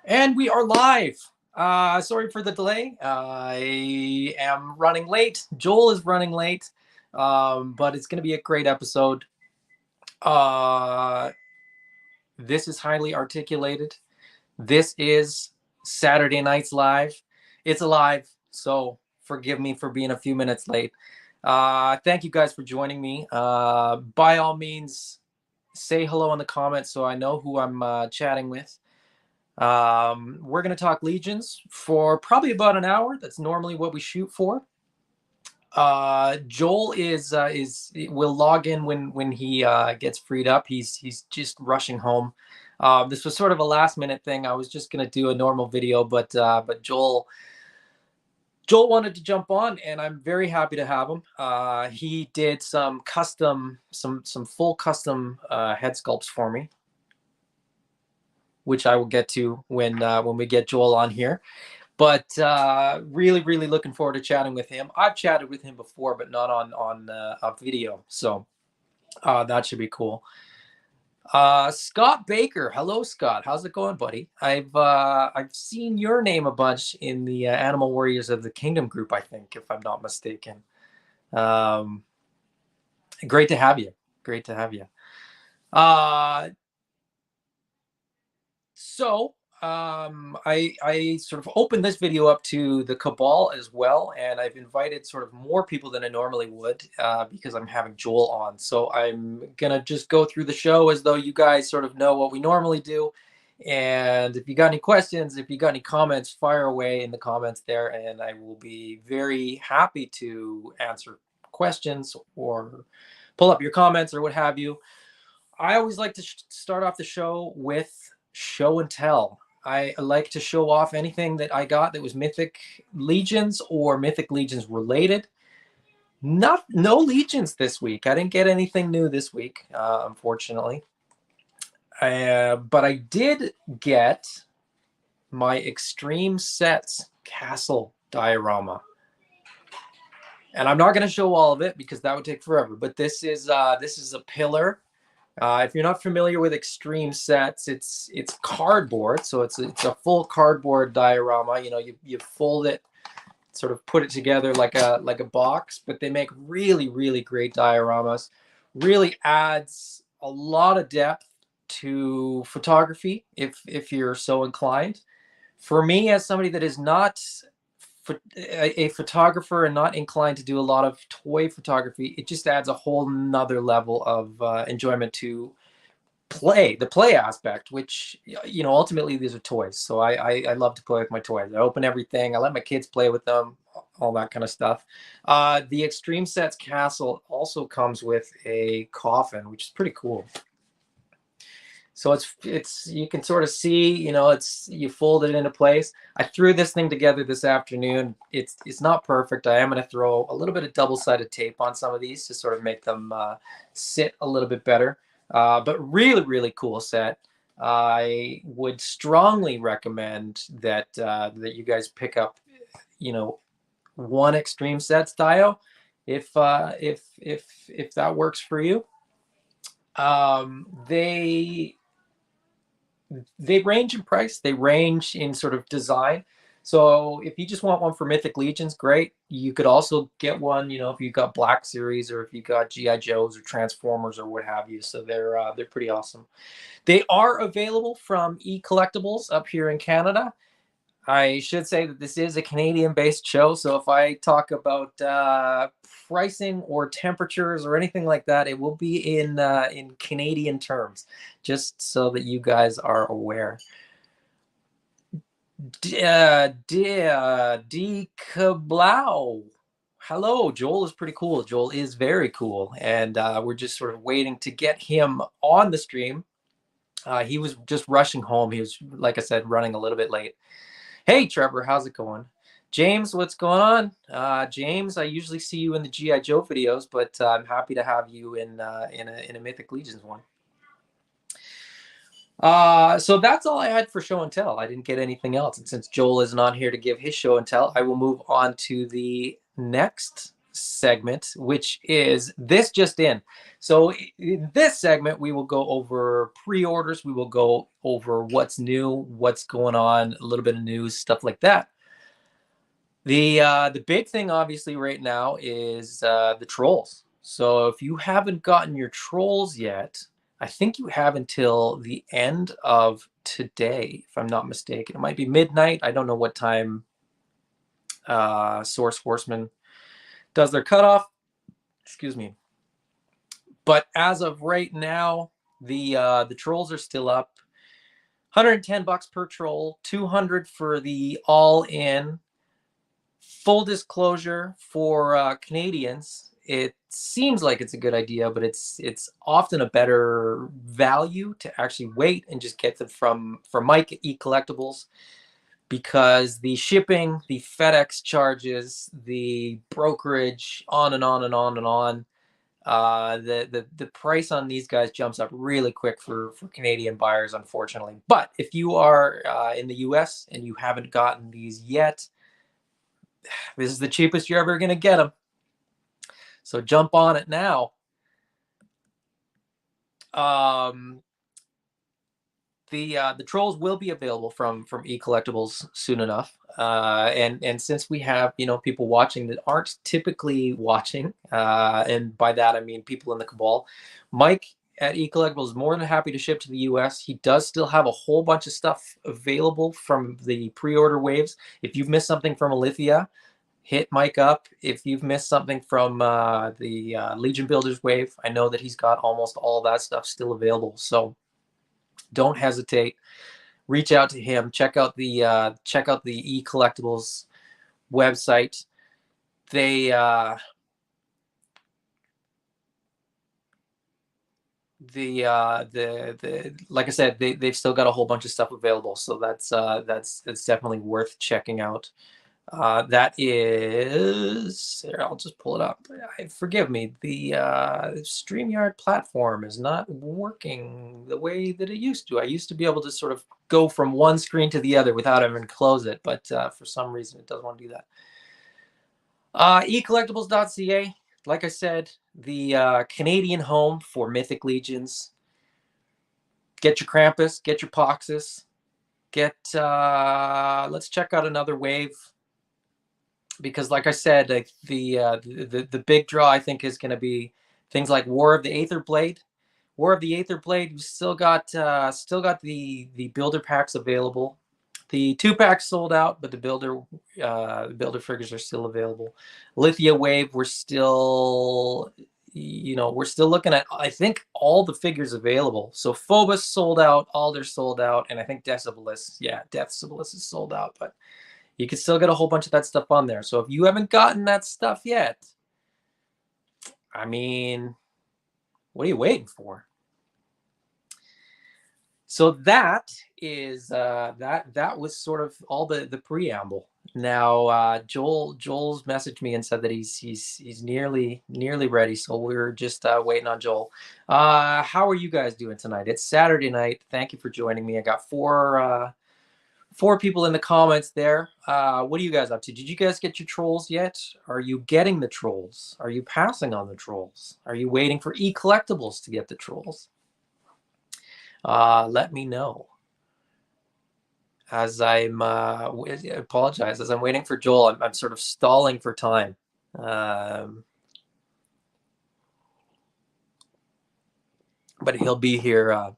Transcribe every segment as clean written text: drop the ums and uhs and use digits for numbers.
And we are live. Sorry for the delay. I am running late. Joel is running late, but it's going to be a great episode. Uh, this is highly articulated. This is Saturday Night's Live. It's alive, so forgive me for being a few minutes late. Thank you guys for joining me. By all means, say hello in the comments so I know who I'm chatting with. We're going to talk Legions for probably about an hour. That's normally what we shoot for. Joel will log in when he gets freed up. He's just rushing home. This was sort of a last minute thing. I was just going to do a normal video, but Joel wanted to jump on, and I'm very happy to have him. He did some full custom head sculpts for me, which I will get to when we get Joel on here. But really looking forward to chatting with him. I've chatted with him before, but not on a video, so that should be cool. Scott Baker, hello Scott, how's it going, buddy? I've seen your name a bunch in the Animal Warriors of the Kingdom group, I think, if I'm not mistaken. Great to have you. Great to have you. So I sort of opened this video up to the Cabal as well, and I've invited sort of more people than I normally would because I'm having Joel on. So I'm gonna just go through the show as though you guys sort of know what we normally do. And if you got any questions, if you got any comments, fire away in the comments there, and I will be very happy to answer questions or pull up your comments or what have you. I always like to start off the show with show and tell. I like to show off anything that I got that was Mythic Legions or Mythic Legions related. No Legions this week. I didn't get anything new this week, unfortunately. But I did get my Extreme Sets Castle diorama. And I'm not going to show all of it because that would take forever. But this is a pillar. If you're not familiar with Extreme Sets, it's cardboard, so it's a full cardboard diorama. You know, you fold it, sort of put it together like a box. But they make really great dioramas. Really adds a lot of depth to photography if you're so inclined. For me, as somebody that is not a photographer and not inclined to do a lot of toy photography, it just adds a whole nother level of enjoyment to the play aspect, which, you know, ultimately these are toys. So I love to play with my toys. I open everything. I let my kids play with them, all that kind of stuff. The Extreme Sets Castle also comes with a coffin, which is pretty cool. So it's you can sort of see, you know, you fold it into place. I threw this thing together this afternoon. It's not perfect. I am going to throw a little bit of double-sided tape on some of these to sort of make them sit a little bit better. But really cool set. I would strongly recommend that that you guys pick up, you know, one Extreme Sets dio if that works for you. They range in price. They range in sort of design. So if you just want one for Mythic Legions, great. You could also get one, you know, if you got Black Series or if you got GI Joes or Transformers or what have you. So they're pretty awesome. They are available from eCollectibles up here in Canada. I should say that this is a Canadian-based show, so if I talk about pricing or temperatures or anything like that, it will be in Canadian terms, just so that you guys are aware. Kablau. Hello, Joel is pretty cool. Joel is very cool, and we're just sort of waiting to get him on the stream. He was just rushing home. He was, like I said, running a little bit late. Hey, Trevor, how's it going? James, what's going on? James, I usually see you in the GI Joe videos, but I'm happy to have you in a Mythic Legions one. So that's all I had for show and tell. I didn't get anything else, and since Joel isn't on here to give his show and tell, I will move on to the next segment, which is this just in. So in this segment, we will go over pre-orders. We will go over what's new, what's going on, a little bit of news, stuff like that. The big thing, obviously, right now is the trolls. So if you haven't gotten your trolls yet, I think you have until the end of today, if I'm not mistaken. It might be midnight. I don't know what time Source Horseman does their cutoff. Excuse me. But as of right now, the trolls are still up. $110 per troll, 200 for the all-in. Full disclosure for Canadians, it seems like it's a good idea, but it's often a better value to actually wait and just get them from Mike at eCollectibles, because the shipping, the FedEx charges, the brokerage, on and on and on and on. The price on these guys jumps up really quick for Canadian buyers, unfortunately. But if you are in the US and you haven't gotten these yet, this is the cheapest you're ever going to get them. So jump on it now. The trolls will be available from eCollectibles soon enough. And since we have, people watching that aren't typically watching, and by that I mean people in the Cabal, Mike at eCollectibles is more than happy to ship to the US. He does still have a whole bunch of stuff available from the pre-order waves. If you've missed something from Alithia, hit Mike up. If you've missed something from the Legion Builders wave, I know that he's got almost all that stuff still available. So don't hesitate. Reach out to him. Check out the eCollectibles website. They like I said, they've still got a whole bunch of stuff available. So that's definitely worth checking out. That is, here, I'll just pull it up. Forgive me, the StreamYard platform is not working the way that it used to. I used to be able to sort of go from one screen to the other without having to close it, but for some reason it doesn't want to do that. ecollectibles.ca, like I said, the Canadian home for Mythic Legions. Get your Krampus, get your Poxus, let's check out another wave. Because, like I said, the big draw, I think, is going to be things like War of the Aether Blade. War of the Aether Blade, we still got the builder packs available. The 2-packs sold out, but the builder figures are still available. Lithia Wave, we're still looking at, I think, all the figures available. So Phobos sold out, Alder sold out, and I think Decibalus, Decibalus is sold out, but you can still get a whole bunch of that stuff on there. So if you haven't gotten that stuff yet, I mean, what are you waiting for? So that is that was sort of all the preamble. Now Joel's messaged me and said that he's nearly ready. So we're just waiting on Joel. How are you guys doing tonight? It's Saturday night. Thank you for joining me. I got four people in the comments there. What are you guys up to? Did you guys get your trolls yet? Are you getting the trolls? Are you passing on the trolls? Are you waiting for eCollectibles to get the trolls? Let me know. As I'm, I apologize, as I'm waiting for Joel, I'm sort of stalling for time. But he'll be here.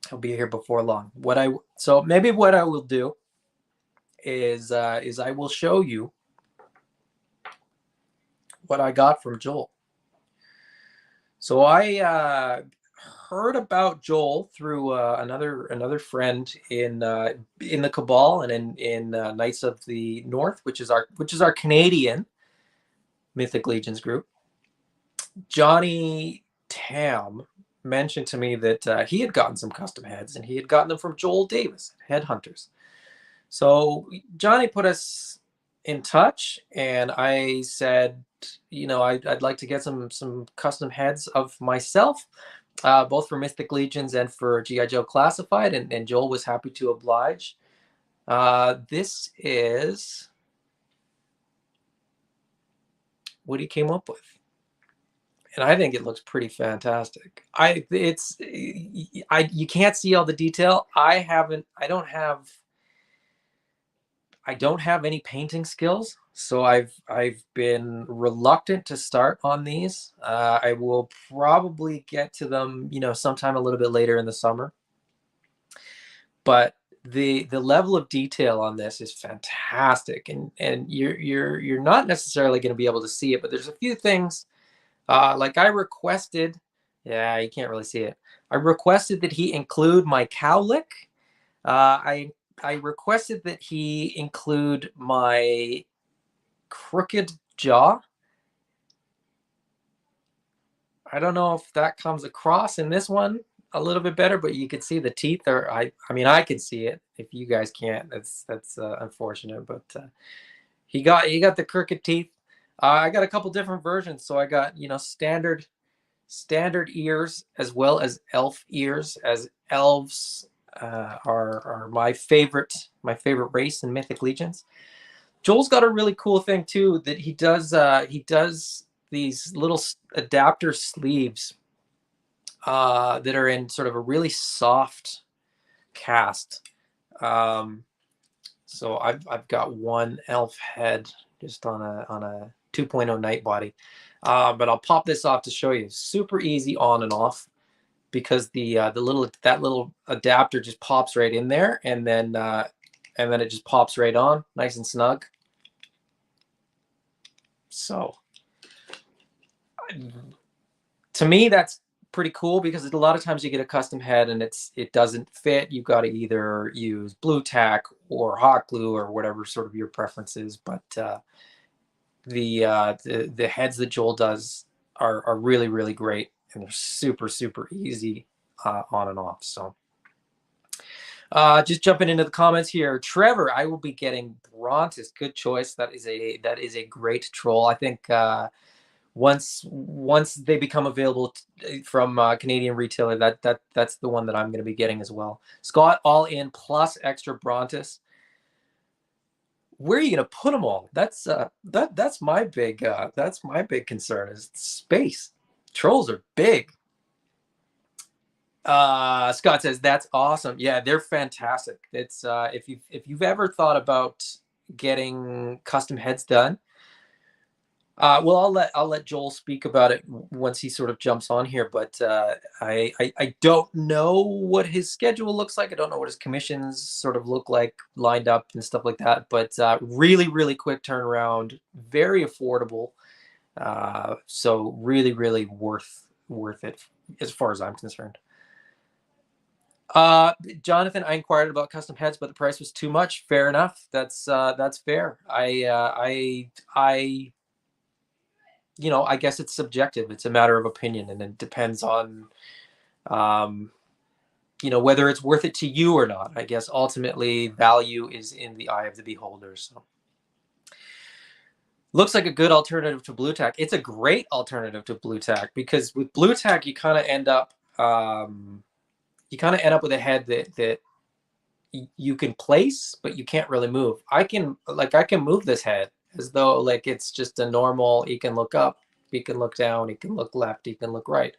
He'll be here before long. So maybe what I will do is I will show you what I got from Joel. So I heard about Joel through another friend in the Cabal and in Knights of the North, which is our Canadian Mythic Legions group. Johnny Tam mentioned to me that he had gotten some custom heads, and he had gotten them from Joel Davis at Headhunters. So Johnny put us in touch, and I said, I'd like to get some custom heads of myself, both for Mythic Legions and for G.I. Joe Classified, and Joel was happy to oblige. This is what he came up with. And I think it looks pretty fantastic. You can't see all the detail. I don't have any painting skills, so I've been reluctant to start on these. I will probably get to them, sometime a little bit later in the summer. But the level of detail on this is fantastic, and you're not necessarily going to be able to see it, but there's a few things. Like I requested, yeah, you can't really see it. I requested that he include my cowlick. I requested that he include my crooked jaw. I don't know if that comes across in this one a little bit better, but you can see the teeth are, I mean, I can see it. If you guys can't, that's unfortunate, but he got the crooked teeth. I got a couple different versions. So I got, standard ears as well as elf ears, as elves are my favorite race in Mythic Legions. Joel's got a really cool thing too that he does these little adapter sleeves that are in sort of a really soft cast. So I've got one elf head just on a 2.0 night body. But I'll pop this off to show you. Super easy on and off, because that little adapter just pops right in there, and then it just pops right on, nice and snug. So to me, that's pretty cool, because a lot of times you get a custom head and it doesn't fit. You've got to either use blue tack or hot glue or whatever sort of your preference is. But the heads that Joel does are really, really great, and they're super, super easy on and off. So just jumping into the comments here. Trevor, I will be getting Brontis. Good choice. That is a great troll. I think once they become available from Canadian retailer, that's the one that I'm going to be getting as well. Scott, all in plus extra Brontis. Where are you going to put them all? That's my big concern, is space. Trolls are big. Scott says that's awesome. Yeah, they're fantastic. It's if you've ever thought about getting custom heads done, well, I'll let Joel speak about it once he sort of jumps on here. But I don't know what his schedule looks like. I don't know what his commissions sort of look like lined up and stuff like that. But really, really quick turnaround, very affordable. So really, really worth it as far as I'm concerned. Jonathan, I inquired about custom heads, but the price was too much. Fair enough. That's fair. I guess it's subjective. It's a matter of opinion, and it depends on, whether it's worth it to you or not. I guess ultimately value is in the eye of the beholder. So looks like a good alternative to blue tack. It's a great alternative to blue tack, because with blue tack, you kind of end up with a head that you can place, but you can't really move. I can move this head as though like it's just a normal. He can look up, he can look down, he can look left, he can look right.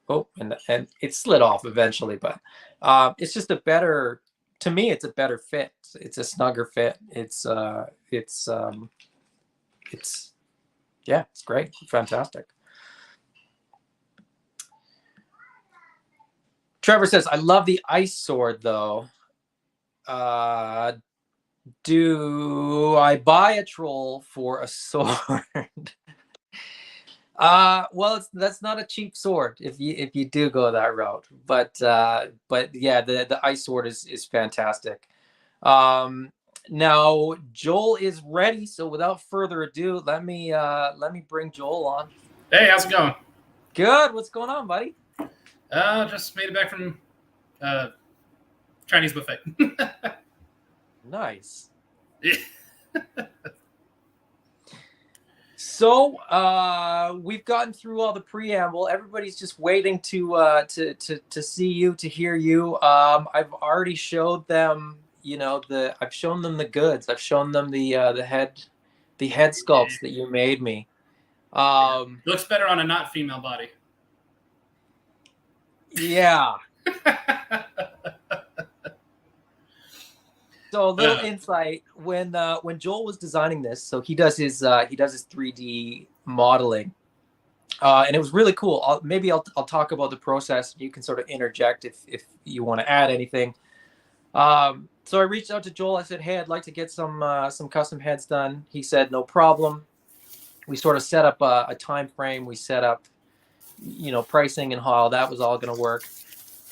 Oh, and it slid off eventually, but it's just to me, it's a better fit. It's a snugger fit. It's great. Fantastic. Trevor says, I love the ice sword though. Do I buy a troll for a sword? Well, that's not a cheap sword if you do go that route. But yeah, the ice sword is fantastic. Now Joel is ready, so without further ado, let me bring Joel on. Hey, how's it going? Good. What's going on, buddy? Just made it back from Chinese buffet. Nice. Yeah. So we've gotten through all the preamble. Everybody's just waiting to see you, to hear you. I've already showed them, I've shown them the goods. I've shown them the head head sculpts that you made me. Yeah. Looks better on a not female body. Yeah. So a little insight when Joel was designing this, so he does his 3D modeling, and it was really cool. Maybe I'll talk about the process. You can sort of interject if you want to add anything. So I reached out to Joel. I said, "Hey, I'd like to get some custom heads done." He said, "No problem." We sort of set up a time frame. We set up, pricing and how that was all going to work.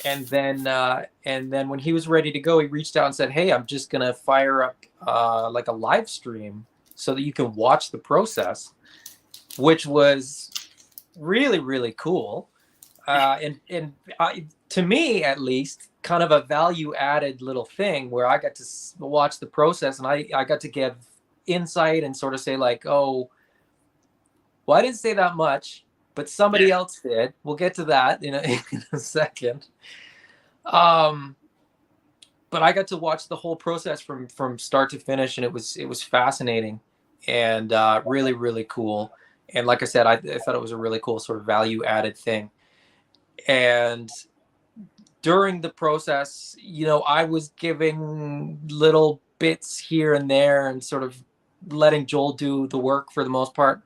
And then when he was ready to go, he reached out and said, "Hey, I'm just gonna fire up like a live stream so that you can watch the process," which was really, really cool. And to me, at least, kind of a value added little thing where I got to watch the process, and I got to give insight and sort of say like, "Oh, well, I didn't say that much, but somebody else did." We'll get to that in a second. But I got to watch the whole process from start to finish, and it was fascinating and really, really cool. And like I said, I thought it was a really cool sort of value added thing. And during the process, I was giving little bits here and there and sort of letting Joel do the work for the most part.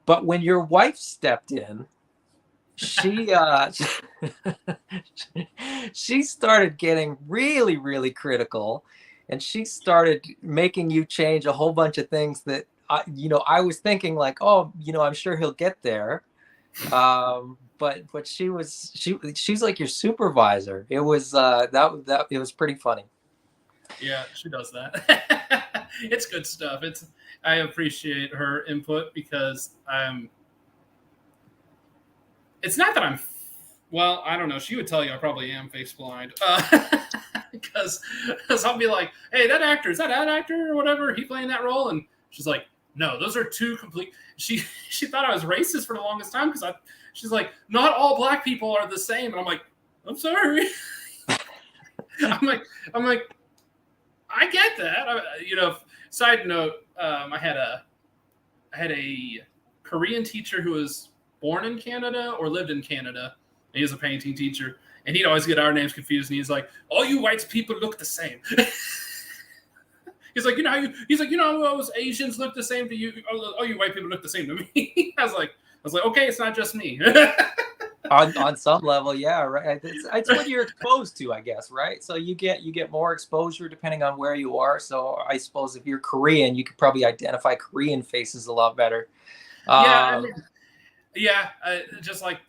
But when your wife stepped in, she she started getting really, really critical, and she started making you change a whole bunch of things that I was thinking like, oh, I'm sure he'll get there. But she's like your supervisor. It was that it was pretty funny. Yeah, she does that. It's good stuff. I appreciate her input because it's not that well, I don't know. She would tell you I probably am face blind. Because I'll be like, "Hey, that actor, is that actor or whatever? He playing that role?" And she's like, "No, those are two complete." She thought I was racist for the longest time because she's like, "Not all black people are the same," and I'm like, "I'm sorry." I'm like, I get that. Side note, I had a Korean teacher who was born in Canada or lived in Canada. And he was a painting teacher, and he'd always get our names confused. And he's like, "All you white people look the same." He's like, all those Asians look the same to you. All you white people look the same to me. I was like, okay, it's not just me. on some level, yeah, right. It's what you're exposed to, I guess, right? So you get more exposure depending on where you are. So I suppose if you're Korean, you could probably identify Korean faces a lot better. Just like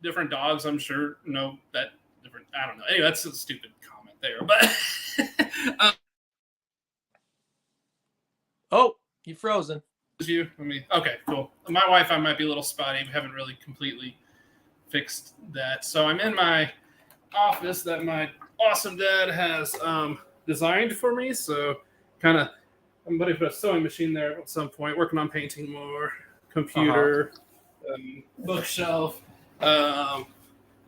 different dogs, I'm sure that different. I don't know. Anyway, that's a stupid comment there, but. Oh, you frozen. Okay, cool. My Wi-Fi might be a little spotty. We haven't really completely fixed that. So I'm in my office that my awesome dad has designed for me. So I'm going to put a sewing machine there at some point, working on painting more, computer, bookshelf. I'll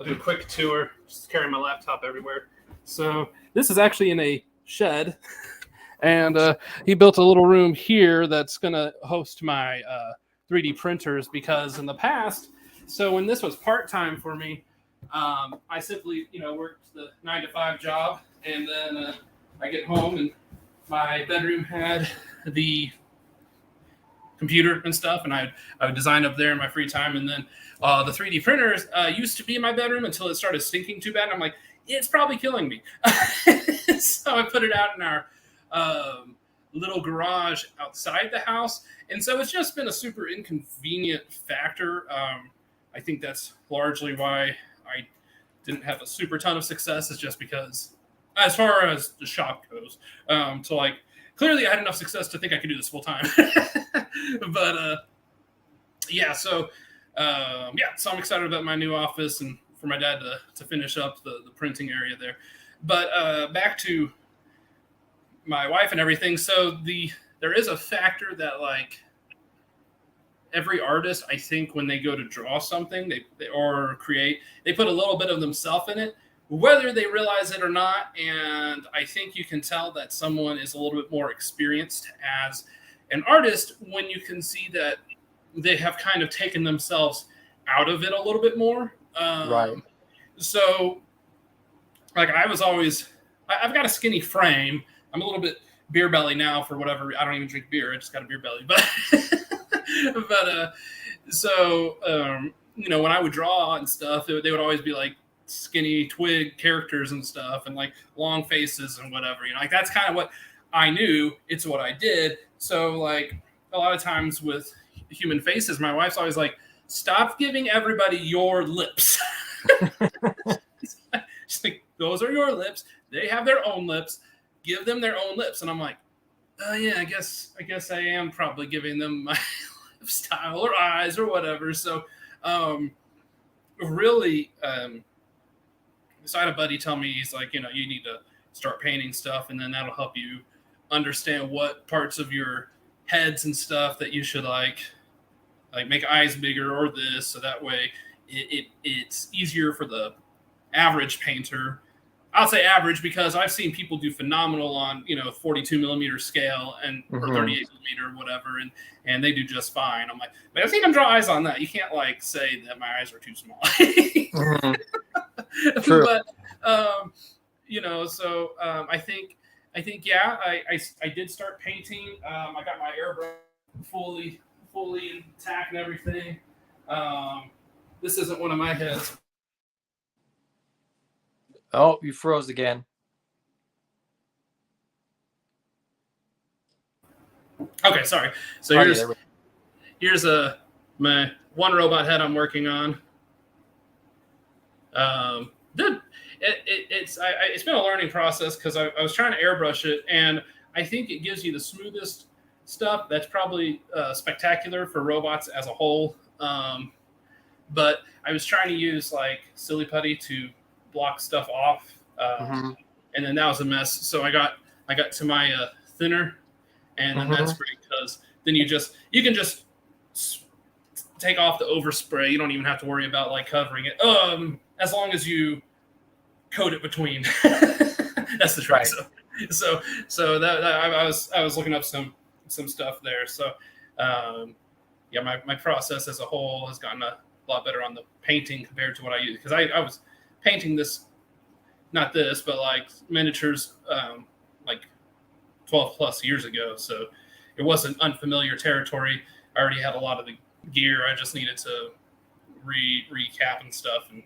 do a quick tour, just carrying my laptop everywhere. So this is actually in a shed. And he built a little room here that's going to host my 3D printers because in the past, so when this was part-time for me, I simply, worked the 9-to-5 job, and then I get home and my bedroom had the computer and stuff, and I would design up there in my free time. And then the 3D printers used to be in my bedroom until it started stinking too bad. And I'm like, it's probably killing me. So I put it out in our little garage outside the house. And so it's just been a super inconvenient factor. I think that's largely why I didn't have a super ton of success. It's just because as far as the shop goes, clearly I had enough success to think I could do this full time. But so I'm excited about my new office and for my dad to finish up the printing area there. But back to my wife and everything. So there is a factor that every artist, I think, when they go to draw something or create, they put a little bit of themselves in it, whether they realize it or not. And I think you can tell that someone is a little bit more experienced as an artist when you can see that they have kind of taken themselves out of it a little bit more. Right. So, like, I was always, I've got a skinny frame. I'm a little bit beer belly now for whatever. I don't even drink beer. I just got a beer belly. But, you know, when I would draw and stuff, they would always be like skinny twig characters and stuff, and like long faces and whatever. You know, like that's kind of what I knew. It's what I did. So, like, a lot of times with human faces, my wife's always like, stop giving everybody your lips. She's like, those are your lips. They have their own lips. Give them their own lips. And I'm like, oh yeah, I guess I am probably giving them my lip style or eyes or whatever. So really, so I had a buddy tell me, he's like, you know, you need to start painting stuff, and then that'll help you understand what parts of your heads and stuff that you should like make eyes bigger or this, so that way it's easier for the average painter. I'll say average because I've seen people do phenomenal on, you know, 42 millimeter scale and or 38 millimeter or whatever, and they do just fine. I'm like, but I've seen them draw eyes on that. You can't like say that my eyes are too small. True. But you know, so I think yeah, I did start painting. I got my airbrush fully intact and everything. This isn't one of my heads. Oh, you froze again. Okay, sorry. So here's my one robot head I'm working on. It's been a learning process because I was trying to airbrush it, and I think it gives you the smoothest stuff. That's probably spectacular for robots as a whole. But I was trying to use like silly putty to block stuff off, and then that was a mess. So I got to my thinner, and then that's great because then you can just take off the overspray. You don't even have to worry about like covering it. As long as you coat it between. That's the trick. Right. So that I was looking up some stuff there. So yeah, my process as a whole has gotten a lot better on the painting compared to what I used, because I was painting this, not this, but like miniatures like 12 plus years ago. So it wasn't unfamiliar territory. I already had a lot of the gear. I just needed to recap and stuff, and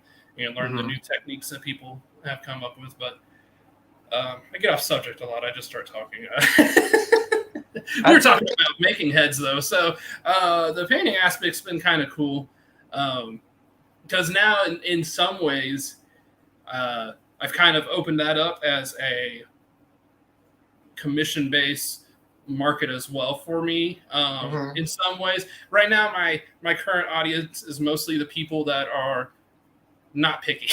learn the new techniques that people have come up with. But I get off subject a lot. I just start talking. We were talking about making heads though. So the painting aspect's been kind of cool. Because now in some ways, I've kind of opened that up as a commission-based market as well for me. In some ways, right now my current audience is mostly the people that are not picky.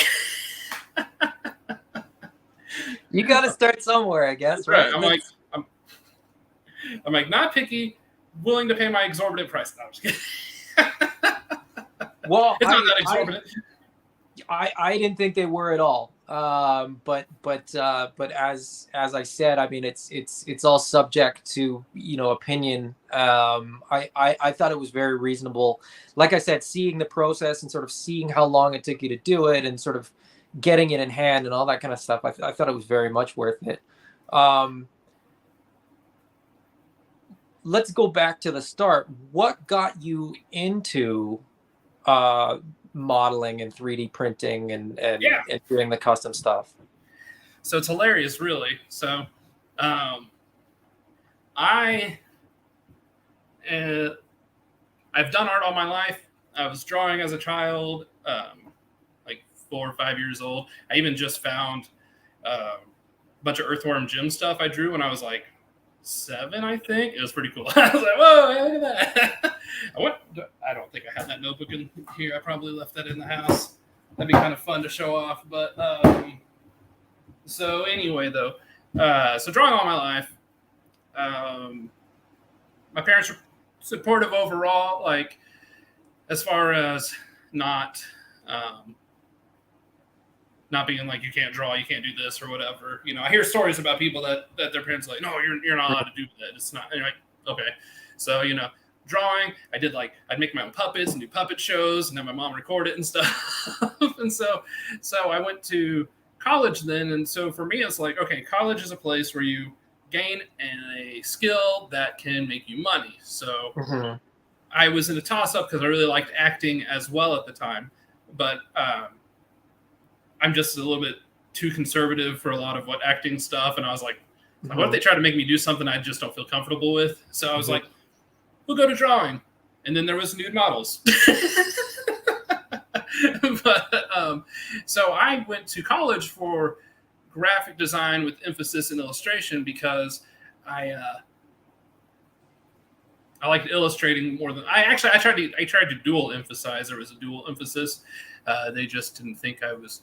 You got to start somewhere, I guess, right? I'm like not picky, willing to pay my exorbitant price. No, I'm just kidding. Well, it's not that exorbitant. I didn't think they were at all. But as I said, I mean, it's all subject to, opinion. I thought it was very reasonable. Like I said, seeing the process and sort of seeing how long it took you to do it and sort of getting it in hand and all that kind of stuff, I thought it was very much worth it. Let's go back to the start. What got you into modeling and 3D printing and doing the custom stuff? So it's hilarious, really. So I've done art all my life. I was drawing as a child, like 4 or 5 years old. I even just found a bunch of Earthworm Jim stuff I drew when I was like 7, I think. It was pretty cool. I was like, whoa, hey, look at that. I don't think I have that notebook in here. I probably left that in the house. That'd be kind of fun to show off. But so anyway, though, so drawing all my life. My parents were supportive overall, like as far as not being like, you can't draw, you can't do this or whatever. I hear stories about people that their parents are like, no, you're not allowed to do that. It's not. And you're like, Okay. So, drawing, I'd make my own puppets and do puppet shows, and then my mom record it and stuff. And so I went to college then. And so for me, it's like, okay, college is a place where you gain a skill that can make you money. So I was in a toss-up because I really liked acting as well at the time. But I'm just a little bit too conservative for a lot of what acting stuff. And I was like, what if they try to make me do something I just don't feel comfortable with? So I was like, we'll go to drawing. And then there was nude models. But so I went to college for graphic design with emphasis in illustration because I liked illustrating more than I tried to dual emphasize. There was a dual emphasis. They just didn't think I was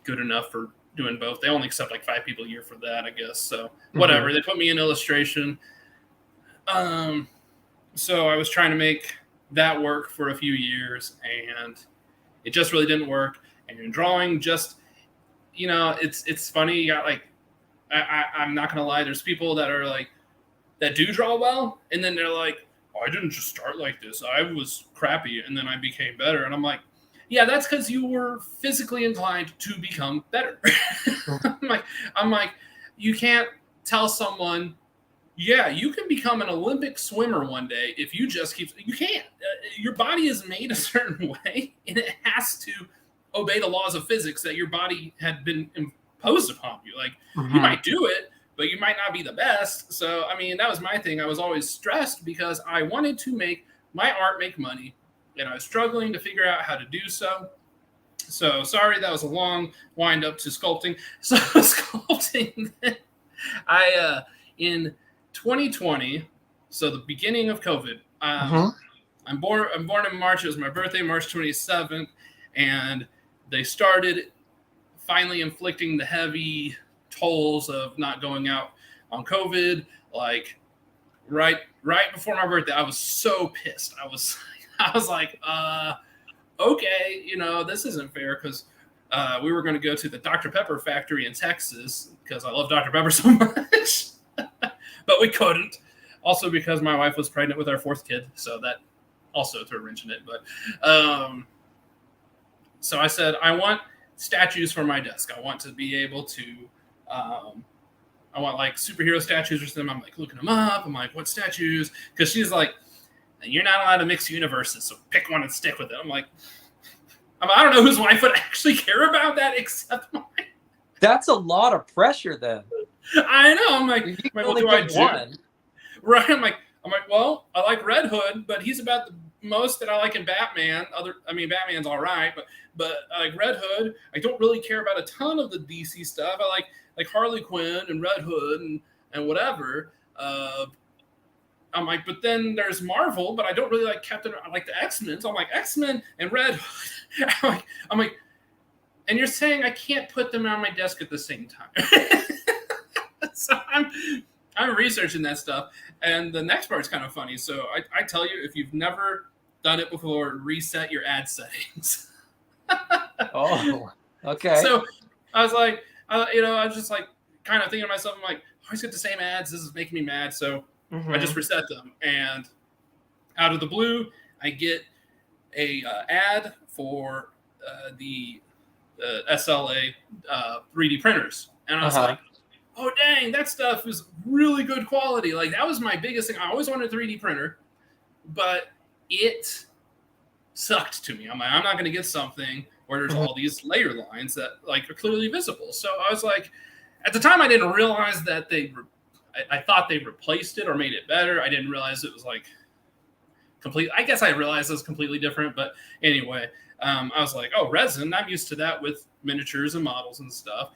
good enough for doing both. They only accept like 5 people a year for that, I guess. So whatever. They put me in illustration. So I was trying to make that work for a few years, and it just really didn't work. And in drawing, just it's funny. You got like I'm not gonna lie. There's people that are like that do draw well, and then they're like, oh, I didn't just start like this. I was crappy, and then I became better. And I'm like, yeah, that's because you were physically inclined to become better. I'm like, you can't tell someone, yeah, you can become an Olympic swimmer one day if you just keep. You can't. Your body is made a certain way, and it has to obey the laws of physics that your body had been imposed upon you. Like you might do it, but you might not be the best. So, I mean, that was my thing. I was always stressed because I wanted to make my art make money, and I was struggling to figure out how to do so. So, sorry, that was a long wind up to sculpting. So, sculpting, in 2020, so the beginning of COVID, I'm born in March. It was my birthday, March 27th, and they started finally inflicting the heavy tolls of not going out on COVID. Like right before my birthday, I was so pissed. I was like, okay, this isn't fair because we were going to go to the Dr. Pepper factory in Texas because I love Dr. Pepper so much, but we couldn't. Also because my wife was pregnant with our 4th kid, so that also threw a wrench in it. But so I said, I want statues for my desk. I want to be able to, I want like superhero statues or something. I'm like looking them up. I'm like, what statues? Because she's like, you're not allowed to mix universes, so pick one and stick with it. I'm like, I don't know whose wife would actually care about that except mine. That's a lot of pressure then. I know. I'm like, what do I do? One. Right. I'm like, well, I like Red Hood, but he's about the most that I like in Batman. Batman's all right, but I like Red Hood. I don't really care about a ton of the DC stuff. I like Harley Quinn and Red Hood and whatever. I'm like, but then there's Marvel, but I don't really like I like the X-Men. So I'm like, X-Men and Red Hood. I'm like, and you're saying I can't put them on my desk at the same time. So I'm researching that stuff. And the next part's kind of funny. So I tell you, if you've never done it before, reset your ad settings. Oh, okay. So I was like, I was just like kind of thinking to myself, I'm like, I always get the same ads. This is making me mad. So I just reset them. And out of the blue, I get a ad for the SLA 3D printers. And I was like, oh, dang, that stuff is really good quality. Like, that was my biggest thing. I always wanted a 3D printer, but it sucked to me. I'm like, I'm not going to get something where there's all these layer lines that, like, are clearly visible. So I was like, at the time, I didn't realize that I thought they replaced it or made it better. I didn't realize it was, like, complete. I guess I realized it was completely different. But anyway, I was like, oh, resin. I'm used to that with miniatures and models and stuff.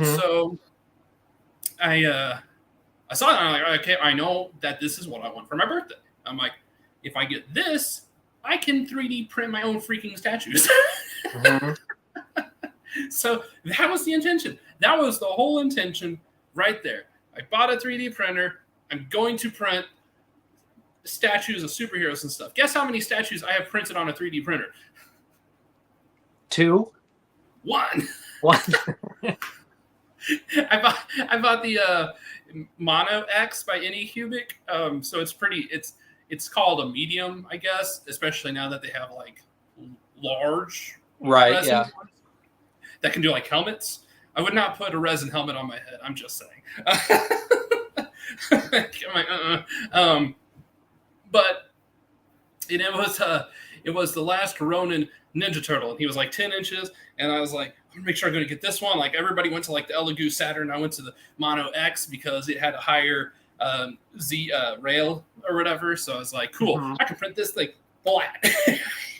So I saw it and I'm like, okay, I know that this is what I want for my birthday. I'm like, if I get this, I can 3D print my own freaking statues. So that was the intention. That was the whole intention right there. I bought a 3D printer. I'm going to print statues of superheroes and stuff. Guess how many statues I have printed on a 3D printer? 2. 1. I bought the Mono X by Anycubic. So it's called a medium, I guess, especially now that they have like large Right. resin Yeah. ones that can do like helmets. I would not put a resin helmet on my head. I'm just saying. I'm like, but it was the last Ronin Ninja Turtle, and he was like 10 inches, and I was like, I'm gonna make sure I'm gonna get this one. Like everybody went to like the Elegoo Saturn, I went to the Mono X because it had a higher Z rail or whatever. So I was like, cool, Mm-hmm. I can print this thing black,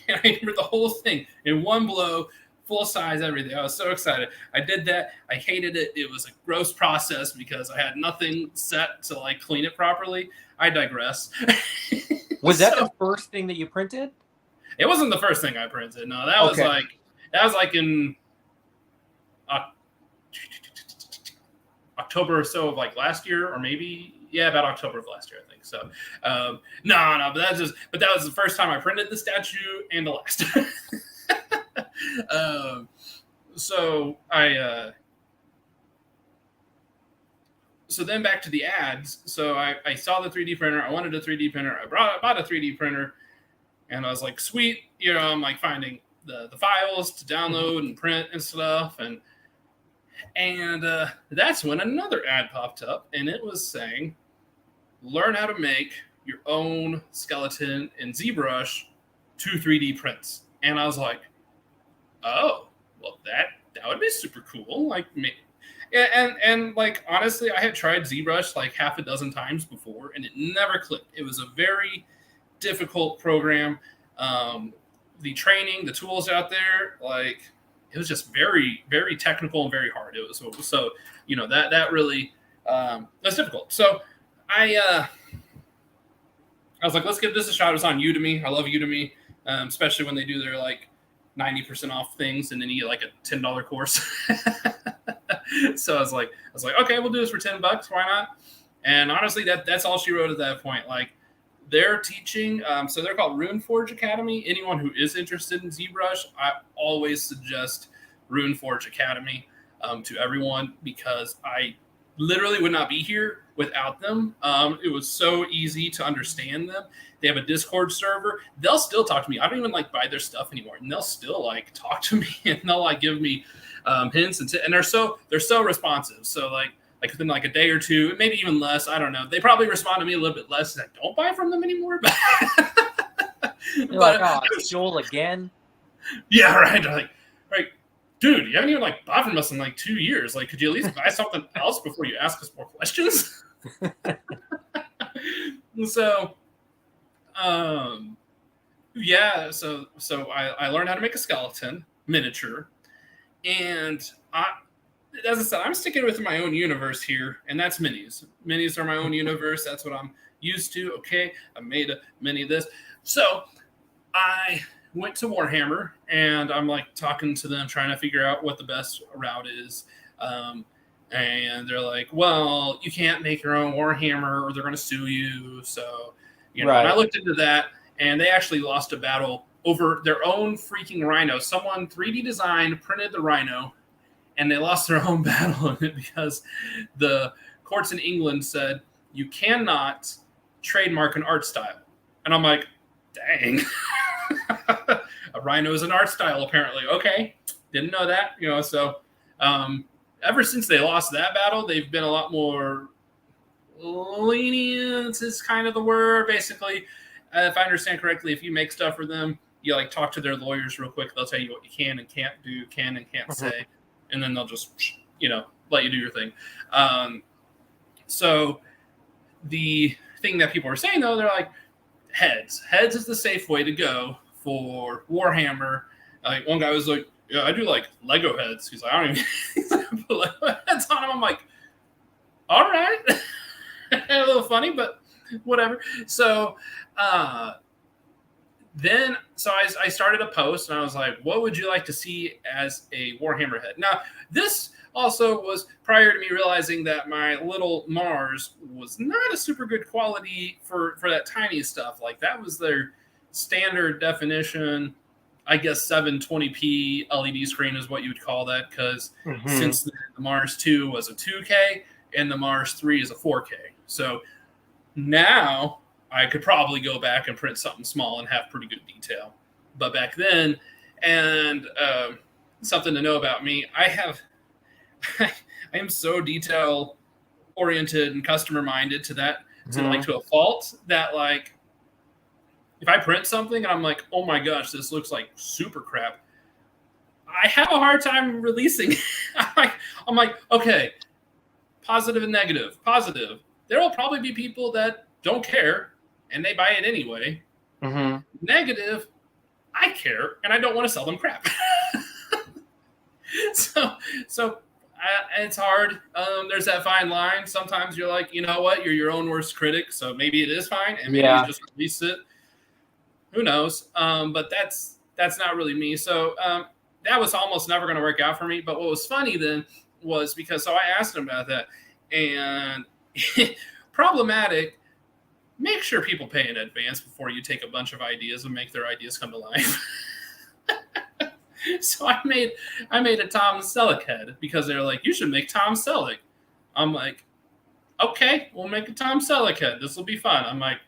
and I print the whole thing in one blow. Full size, everything. I was so excited. I did that. I hated it. It was a gross process because I had nothing set to like clean it properly. I digress. Was that the first thing that you printed? It wasn't the first thing I printed. No, that was like in October or so of like last year, or maybe about October of last year, I think. So no, but that was the first time I printed the statue and the last. So then back to the ads. So I saw the 3D printer. I wanted a 3D printer. I bought a 3D printer, and I was like, sweet. I'm like finding the files to download and print and stuff, and that's when another ad popped up, and it was saying, learn how to make your own skeleton in ZBrush to 3D prints. And I was like, oh, well, that would be super cool. Like, and like, honestly, I had tried ZBrush like half a dozen times before, and it never clicked. It was a very difficult program. The training, the tools out there, like, it was just very, very technical and very hard. It was so that really was difficult. So I was like, let's give this a shot. It was on Udemy. I love Udemy, especially when they do their like 90% off things, and then you get like a $10 course. So I was like, okay, we'll do this for $10. Why not? And honestly, that's all she wrote at that point. Like, they're teaching, so they're called RuneForge Academy. Anyone who is interested in ZBrush, I always suggest RuneForge Academy to everyone, because I literally would not be here without them. It was so easy to understand them. They have a Discord server. They'll still talk to me. I don't even like buy their stuff anymore, and they'll still like talk to me, and they'll like give me hints and they're so responsive. So like within like a day or two, maybe even less. I don't know. They probably respond to me a little bit less. I don't buy from them anymore. You're like, oh, it's Joel again. Yeah, right. Like, right, dude, you haven't even like bought from us in like 2 years. Like, could you at least buy something else before you ask us more questions? So, yeah. So I learned how to make a skeleton miniature, and as I said, I'm sticking with my own universe here, and that's minis. Minis are my own universe. That's what I'm used to. Okay, I made a mini of this. So I went to Warhammer, and I'm like talking to them, trying to figure out what the best route is. And they're like, well, you can't make your own Warhammer or they're going to sue you. So, right. And I looked into that, and they actually lost a battle over their own freaking rhino. Someone 3D designed, printed the rhino, and they lost their own battle on it because the courts in England said you cannot trademark an art style. And I'm like, dang. A rhino is an art style, apparently. Okay, didn't know that. So ever since they lost that battle, they've been a lot more lenient, is kind of the word. Basically, if I understand correctly, if you make stuff for them, you like talk to their lawyers real quick. They'll tell you what you can and can't do, can and can't say, and then they'll just let you do your thing. So the thing that people are saying, though, they're like, heads is the safe way to go for Warhammer. Like, one guy was like, yeah, I do like Lego heads. He's like, I don't even put Lego heads on them. I'm like, all right. A little funny, but whatever. So then I started a post, and I was like, what would you like to see as a Warhammer head? Now, this also was prior to me realizing that my little Mars was not a super good quality for that tiny stuff. Like, that was their standard definition, I guess 720p LED screen is what you would call that, because since the Mars 2 was a 2K, and the Mars 3 is a 4K. So now I could probably go back and print something small and have pretty good detail. But back then, and something to know about me, I am so detail oriented and customer minded to that, to a fault, that like if I print something and I'm like, oh my gosh, this looks like super crap, I have a hard time releasing. I'm like, okay, positive and negative. Positive, there will probably be people that don't care and they buy it anyway. Negative, I care and I don't want to sell them crap. so it's hard. There's that fine line. Sometimes you're like, you know what, you're your own worst critic, so maybe it is fine and maybe you just release it. Who knows? But that's not really me. So that was almost never going to work out for me. But what was funny then was because, so I asked him about that, and problematic. Make sure people pay in advance before you take a bunch of ideas and make their ideas come to life. So I made a Tom Selleck head because they're like, you should make Tom Selleck. I'm like, okay, we'll make a Tom Selleck head. This will be fun. I'm like,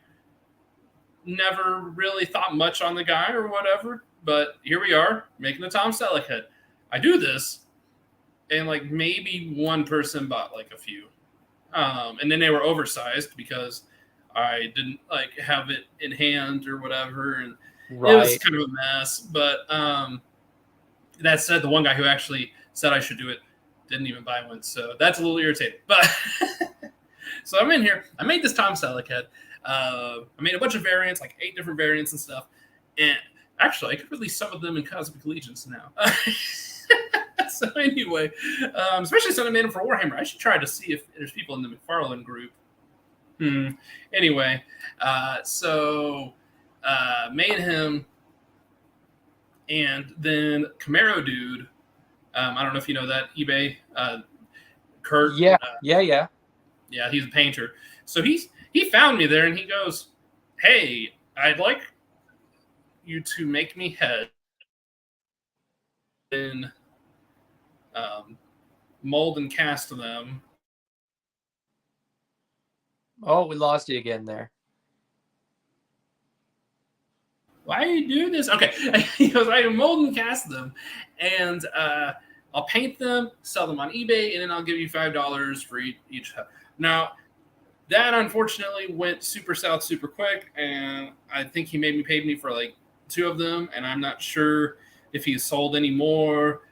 never really thought much on the guy or whatever, but here we are making the Tom Selleck head. I do this, and like maybe one person bought like a few, and then they were oversized because I didn't like have it in hand or whatever, and it was kind of a mess. But that said, the one guy who actually said I should do it didn't even buy one, so that's a little irritating. But so I'm in here. I made this Tom Selleck head. I made a bunch of variants, like 8 different variants and stuff. And actually, I could release some of them in Cosmic Legions now. So anyway, especially since I made them for Warhammer, I should try to see if there's people in the McFarlane group. Anyway, so made him, and then Camaro Dude. I don't know if you know that eBay. Kurt. Yeah. Yeah, he's a painter. So he found me there, and he goes, "Hey, I'd like you to make me head and mold and cast them." Oh, we lost you again there. Why do you do this? Okay, he goes, "I mold and cast them, and I'll paint them, sell them on eBay, and then I'll give you $5 for each head." Now, that unfortunately went super south super quick, and I think he paid me for like 2 of them, and I'm not sure if he's sold any more.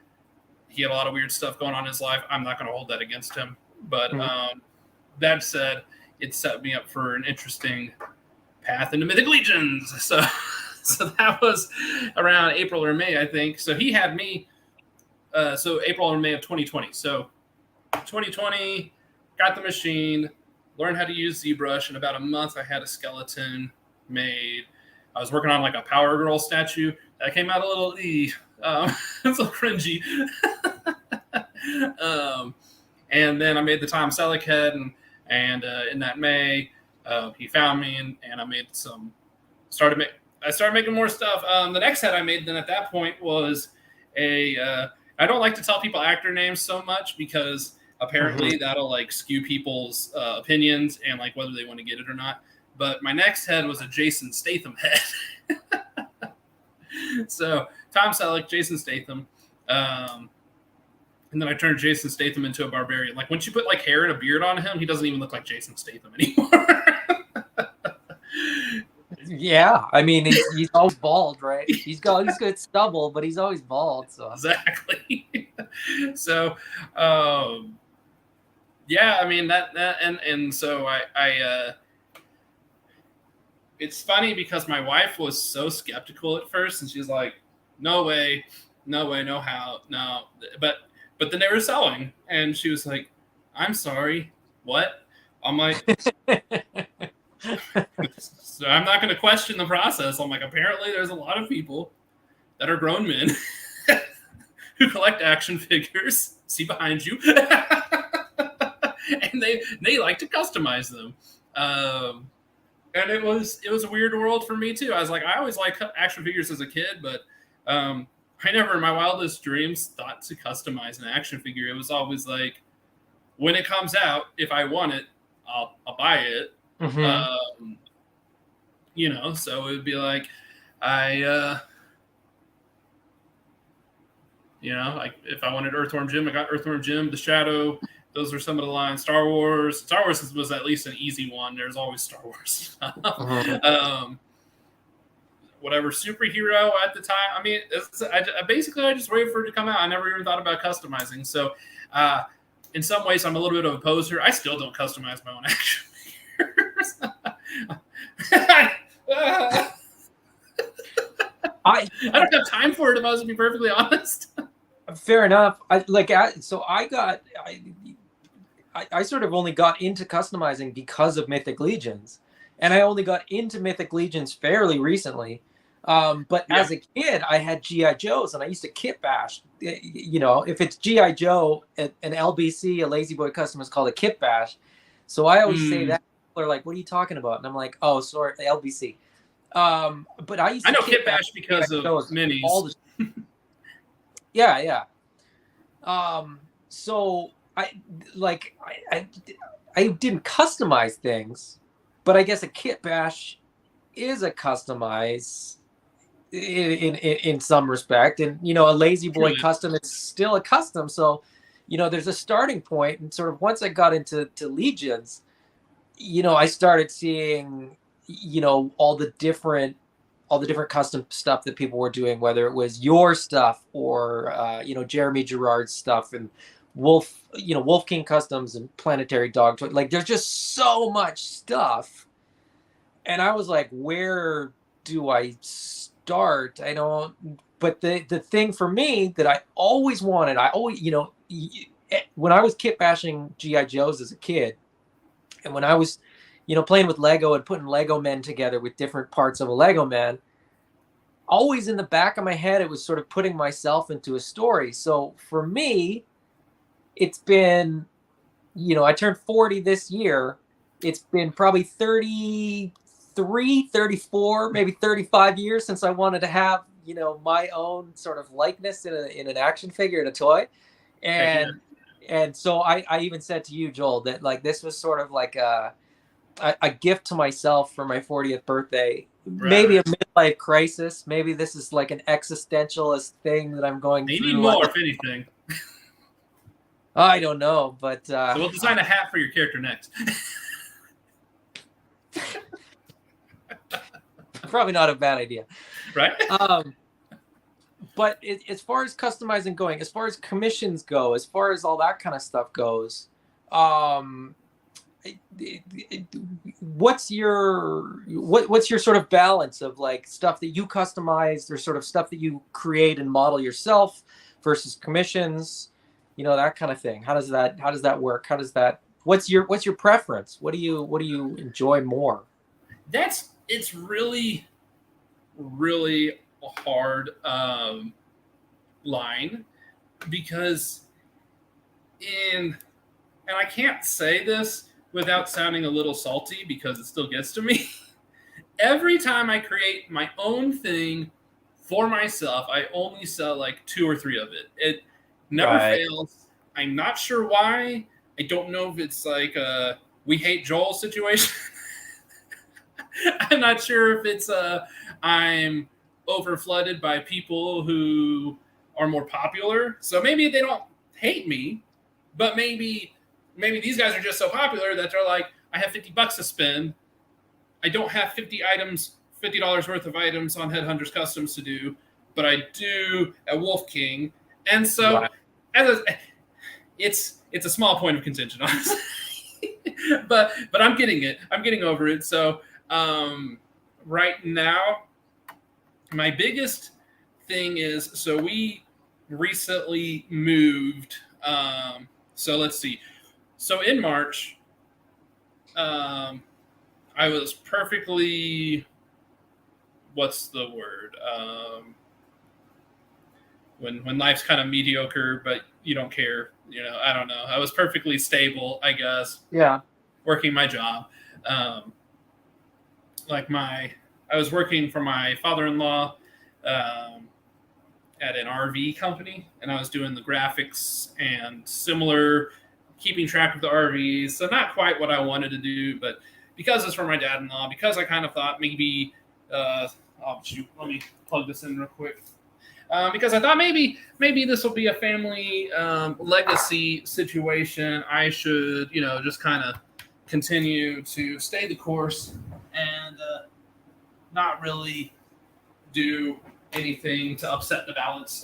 He had a lot of weird stuff going on in his life. I'm not going to hold that against him. But that said, it set me up for an interesting path into Mythic Legions. So that was around April or May, I think. So he had me, so April or May of 2020. So 2020, got the machine, learned how to use ZBrush. In about a month, I had a skeleton made. I was working on like a Power Girl statue. That came out a little, it's a little cringy. And then I made the Tom Selleck head, and in that May, he found me, and I made I started making more stuff. The next head I made then at that point was I don't like to tell people actor names so much because apparently that'll like skew people's opinions and like whether they want to get it or not. But my next head was a Jason Statham head. So Tom Selleck, Jason Statham. And then I turned Jason Statham into a barbarian. Like once you put like hair and a beard on him, he doesn't even look like Jason Statham anymore. Yeah, I mean he's always bald, right? He's got stubble, but he's always bald. So exactly. So yeah, I mean that and so I it's funny because my wife was so skeptical at first, and she's like, no way, no how, no. But then they were selling, and she was like, I'm sorry, what? I'm like, so I'm not going to question the process. I'm like, apparently there's a lot of people that are grown men who collect action figures. See behind you. And they like to customize them. And it was a weird world for me too. I was like, I always liked action figures as a kid, but I never in my wildest dreams thought to customize an action figure. It was always like, when it comes out, if I want it, I'll buy it. Mm-hmm. Um, so it would be like, I like if I wanted Earthworm Jim, I got Earthworm Jim, the Shadow. Those are some of the lines. Star Wars. Star Wars was at least an easy one. There's always Star Wars. Mm-hmm. Whatever superhero at the time. I mean, I just waited for it to come out. I never even thought about customizing. So, in some ways, I'm a little bit of a poser. I still don't customize my own action figures. I don't have time for it, if I was to be perfectly honest. Fair enough. I sort of only got into customizing because of Mythic Legions, and I only got into Mythic Legions fairly recently. But Yeah. as a kid, I had GI Joes, and I used to kit bash. If it's GI Joe, an LBC, a Lazy Boy custom is called a kit bash. So I always say that. People are like, "What are you talking about?" And I'm like, "Oh, sorry, LBC." But I used to know kit bash because of minis. Yeah. So I didn't customize things, but I guess a kit bash is a customize in some respect, and a Lazy Boy Truly. custom is still a custom. So there's a starting point, and sort of once I got into Legions, I started seeing all the different custom stuff that people were doing, whether it was your stuff or Jeremy Gerard's stuff and Wolf King Customs and Planetary Dog Toy. Like, there's just so much stuff, and I was like, where do I start? I don't. But the thing for me that I always wanted, when I was kit bashing GI Joes as a kid, and when I was playing with Lego and putting Lego men together with different parts of a Lego man, always in the back of my head, it was sort of putting myself into a story. So for me, it's been, I turned 40 this year. It's been probably 33, 34, maybe 35 years since I wanted to have, my own sort of likeness in an action figure and a toy. And so I even said to you, Joel, that like this was sort of like a gift to myself for my 40th birthday. Maybe a midlife crisis. Maybe this is like an existentialist thing that I'm going through. Maybe more, if anything. I don't know, but so we'll design a hat for your character next. Probably not a bad idea, right? But as far as customizing going, as far as commissions go, as far as all that kind of stuff goes, what's your sort of balance of like stuff that you customize or sort of stuff that you create and model yourself versus commissions, that kind of thing? How does that work? What's your preference? What do you enjoy more? It's really, really a hard line, because and I can't say this without sounding a little salty, because it still gets to me. Every time I create my own thing for myself, I only sell like 2 or 3 of it. It never fails. I'm not sure why. I don't know if it's like a we hate Joel situation. I'm not sure if it's I'm overflooded by people who are more popular. So maybe they don't hate me, but maybe these guys are just so popular that they're like, I have $50 to spend. I don't have $50 worth of items on Headhunters Customs to do, but I do at Wolf King. And so it's a small point of contention, honestly. but I'm getting it. I'm getting over it. So right now, my biggest thing is, so we recently moved. So let's see. So in March, I was perfectly, what's the word? When life's kind of mediocre, but you don't care, I don't know. I was perfectly stable, I guess. Yeah. Working my job. I was working for my father-in-law. at an RV company, and I was doing the graphics and similar, keeping track of the RVs. So not quite what I wanted to do, but because it's for my dad-in-law, because I kind of thought maybe, oh shoot, let me plug this in real quick. Because I thought maybe this will be a family legacy situation. I should, just kind of continue to stay the course and not really do anything to upset the balance.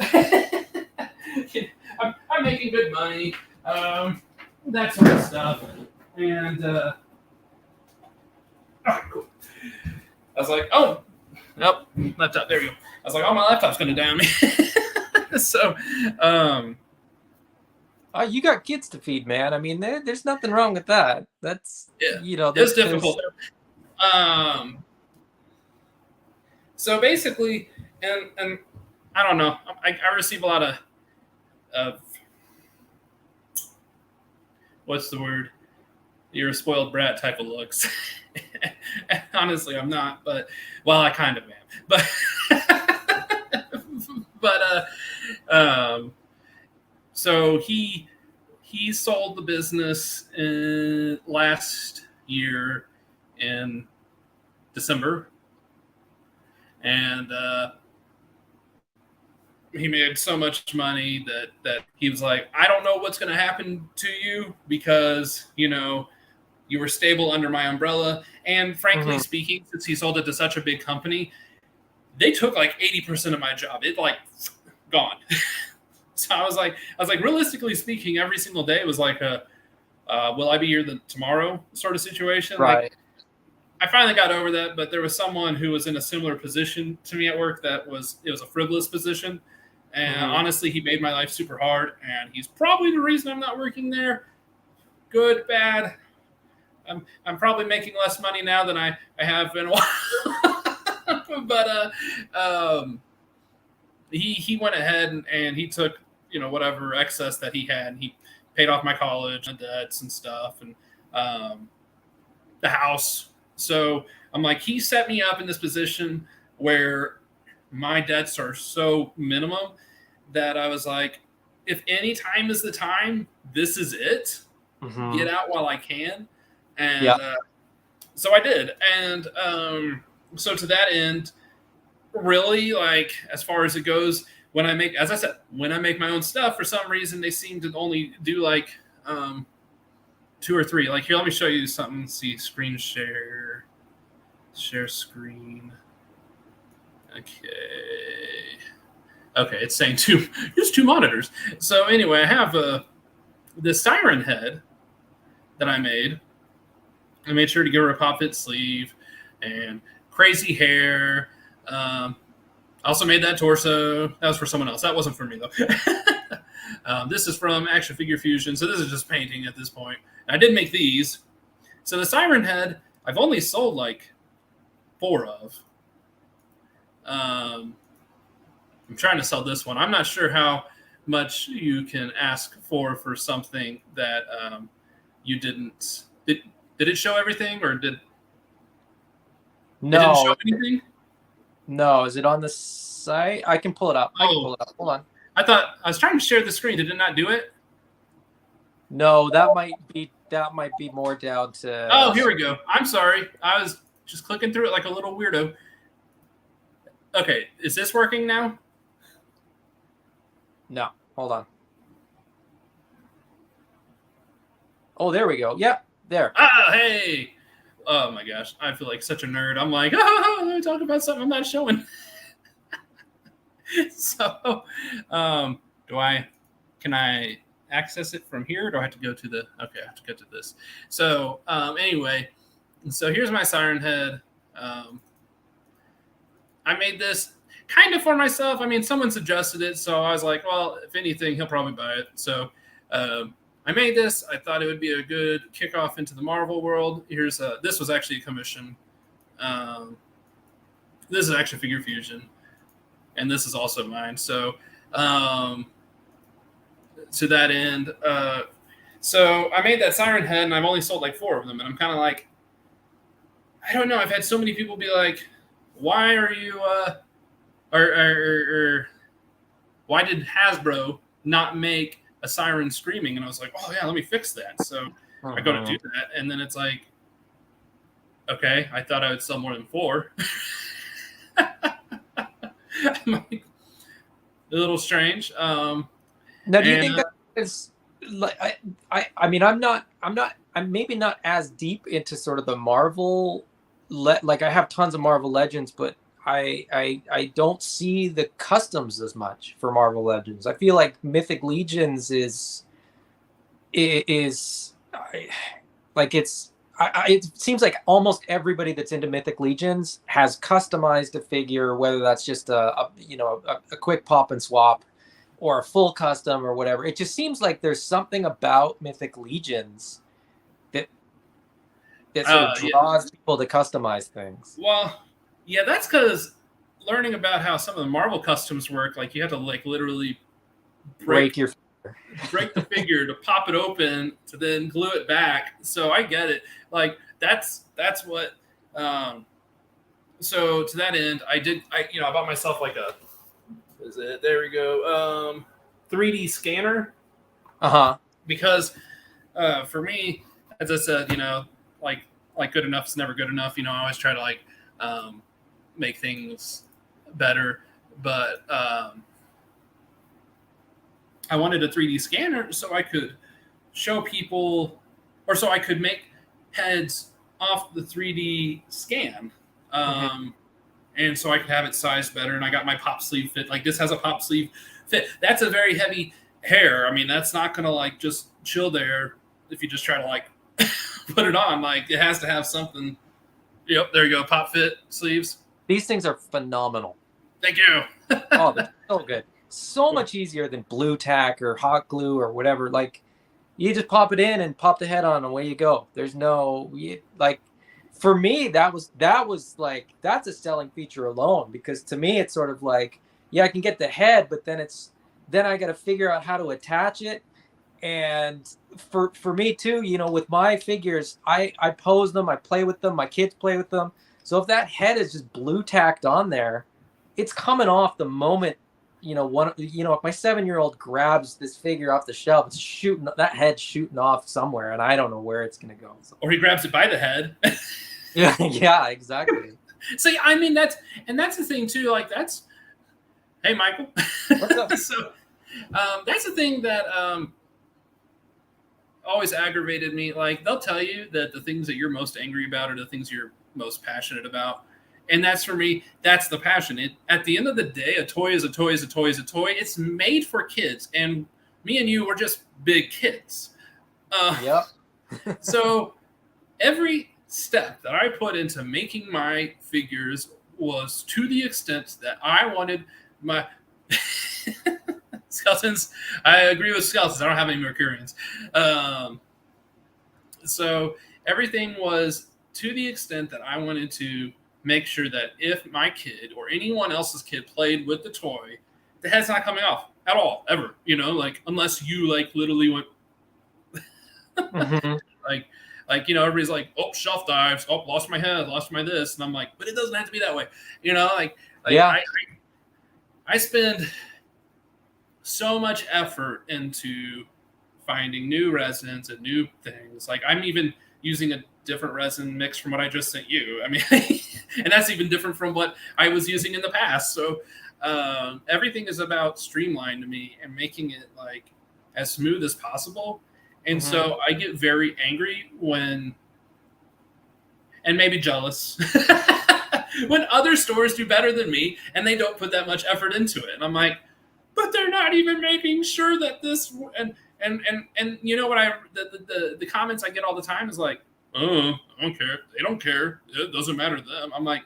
I'm making good money, that sort of stuff, and cool. I was like, oh, nope, laptop. There you go. I was like, oh, my laptop's going to die on me. So, you got kids to feed, man. I mean, there's nothing wrong with that. That's, it's difficult. So basically, and I don't know, I receive a lot of what's the word? You're a spoiled brat type of looks. Honestly, I'm not, but well, I kind of am. But so he sold the business last year in December, and he made so much money that he was like, I don't know what's going to happen to you because you were stable under my umbrella, and frankly speaking, since he sold it to such a big company, they took like 80% of my job. It like gone. So I was like, realistically speaking, every single day was like will I be here tomorrow sort of situation. Right. Like, I finally got over that, but there was someone who was in a similar position to me at work it was a frivolous position. And honestly, he made my life super hard, and he's probably the reason I'm not working there. Good, bad. I'm probably making less money now than I have been a while. But he went ahead and he took whatever excess that he had, and he paid off my college and debts and stuff, and the house. So I'm like, he set me up in this position where my debts are so minimum that I was like, if any time is the time, this is it. Get out while I can. And so I did. And so to that end, really, like, as far as it goes, when I make my own stuff, for some reason, they seem to only do like 2 or 3. Like, here, let me show you something. See, screen share screen. Okay, it's saying here's 2 monitors. So anyway, I have the siren head that I made. I made sure to give her a pop-fit sleeve and crazy hair. Also made that torso. That was for someone else. That wasn't for me, though. This is from Action Figure Fusion, so this is just painting at this point. And I did make these. So the siren head, I've only sold like 4 of. I'm trying to sell this one. I'm not sure how much you can ask for something that you didn't. Did it show everything, or did no? It didn't show anything? No. Is it on the site? I can pull it up. Hold on. I was trying to share the screen. Did it not do it? No, that might be more down to. Oh, here we go. I'm sorry. I was just clicking through it like a little weirdo. Okay, is this working now? No, hold on. Oh, there we go. Yep, there. Ah, hey. Oh my gosh, I feel like such a nerd. I'm like, let me talk about something I'm not showing. So, can I access it from here, or do I have to go to I have to go to this. So, anyway, so here's my siren head. I made this kind of for myself. I mean, someone suggested it, so I was like, well, if anything, he'll probably buy it. So, I made this. I thought it would be a good kickoff into the Marvel world. This was actually a commission. This is Action Figure Fusion, and this is also mine. So, to that end, so I made that siren head, and I've only sold like 4 of them, and I'm kind of like, I don't know. I've had so many people be like, "Why are you?" why did Hasbro not make a siren screaming? And I was like, oh yeah, let me fix that. So I go to do that, and then it's like, okay, I thought I would sell more than 4. I'm like, a little strange. Now, do you think that is like I mean, I'm maybe not as deep into sort of the Marvel like I have tons of Marvel Legends, but I don't see the customs as much for Marvel Legends. I feel like Mythic Legions is like it seems like almost everybody that's into Mythic Legions has customized a figure, whether that's just a quick pop and swap or a full custom or whatever. It just seems like there's something about Mythic Legions that sort of draws people to customize things. Well, yeah, that's because learning about how some of the Marvel customs work, like you have to like literally break the figure to pop it open to then glue it back. So I get it. Like that's what. So to that end, I bought myself like a. There we go. 3D scanner. Because for me, as I said, like good enough is never good enough. I always try to like make things better, but I wanted a 3D scanner so I could show people, or so I could make heads off the 3D scan. And so I could have it sized better. And I got my pop sleeve fit. Like this has a pop sleeve fit. That's a very heavy hair. I mean, that's not going to like just chill there if you just try to like put it on. Like it has to have something. Yep, there you go. Pop fit sleeves. These things are phenomenal. Thank you. Oh, they're so good. So much easier than blue tack or hot glue or whatever. Like you just pop it in and pop the head on and away you go. There's no like for me that was like that's a selling feature alone, because to me it's sort of like, yeah, I can get the head, but then I got to figure out how to attach it. And for me too, with my figures, I pose them, I play with them, my kids play with them. So if that head is just blue tacked on there, it's coming off the moment. If my 7-year-old grabs this figure off the shelf, it's shooting, that head's shooting off somewhere, and I don't know where it's going to go. So. Or he grabs it by the head. yeah, exactly. See, I mean, that's the thing too. Like hey, Michael. What's up? So that's the thing that always aggravated me. Like they'll tell you that the things that you're most angry about are the things you're most passionate about. And that's for me, that's the passion. At the end of the day, a toy is a toy is a toy is a toy. It's made for kids. And me and you were just big kids. Yep. So every step that I put into making my figures was to the extent that I wanted my skeletons. I agree with skeletons. I don't have any Mercurians. So everything was to the extent that I wanted to make sure that if my kid or anyone else's kid played with the toy, the head's not coming off at all, ever. Like unless you like literally went like everybody's like, oh, shelf dives, oh, lost my head, lost my this, and I'm like, but it doesn't have to be that way. Yeah. I spend so much effort into finding new resins and new things. Like I'm even using a different resin mix from what I just sent you. I mean, and that's even different from what I was using in the past. So everything is about streamline to me and making it like as smooth as possible. And so I get very angry and maybe jealous when other stores do better than me and they don't put that much effort into it. And I'm like, but they're not even making sure that this and you know what the comments I get all the time is like, oh, I don't care. They don't care. It doesn't matter to them. I'm like,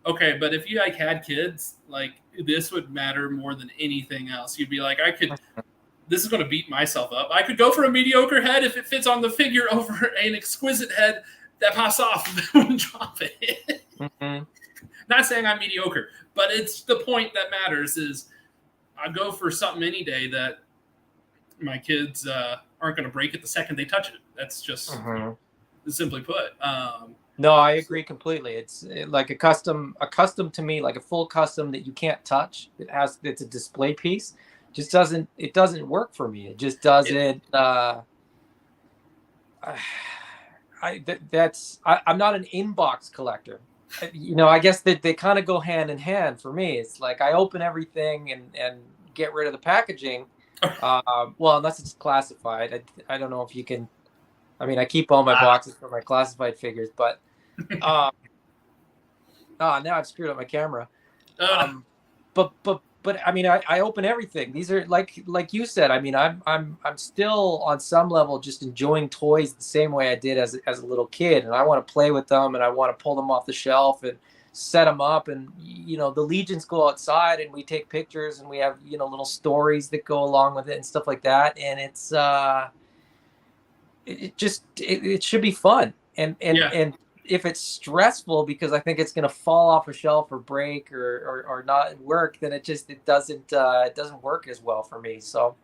okay, but if you like had kids, like this would matter more than anything else. You'd be like, this is going to beat myself up. I could go for a mediocre head if it fits on the figure over an exquisite head that pops off when drop it. Not saying I'm mediocre, but it's the point that matters is I go for something any day that my kids aren't going to break it the second they touch it. That's just simply put. No, I agree completely. It's like a custom to me, like a full custom that you can't touch. It's a display piece. it doesn't work for me. It just It, doesn't. I'm not an inbox collector. I guess that they kind of go hand in hand for me. It's like I open everything and get rid of the packaging. Well, unless it's classified. I don't know if you can. I mean, I keep all my boxes for my classified figures, but uh, now I've screwed up my camera. Um, but I mean, I open everything. These are like you said. I mean, I'm still on some level just enjoying toys the same way I did as a little kid, and I want to play with them, and I want to pull them off the shelf and set them up, and the legions go outside, and we take pictures, and we have little stories that go along with it and stuff like that, and it should be fun, and if it's stressful because I think it's going to fall off a shelf or break or not work, then it doesn't work as well for me. So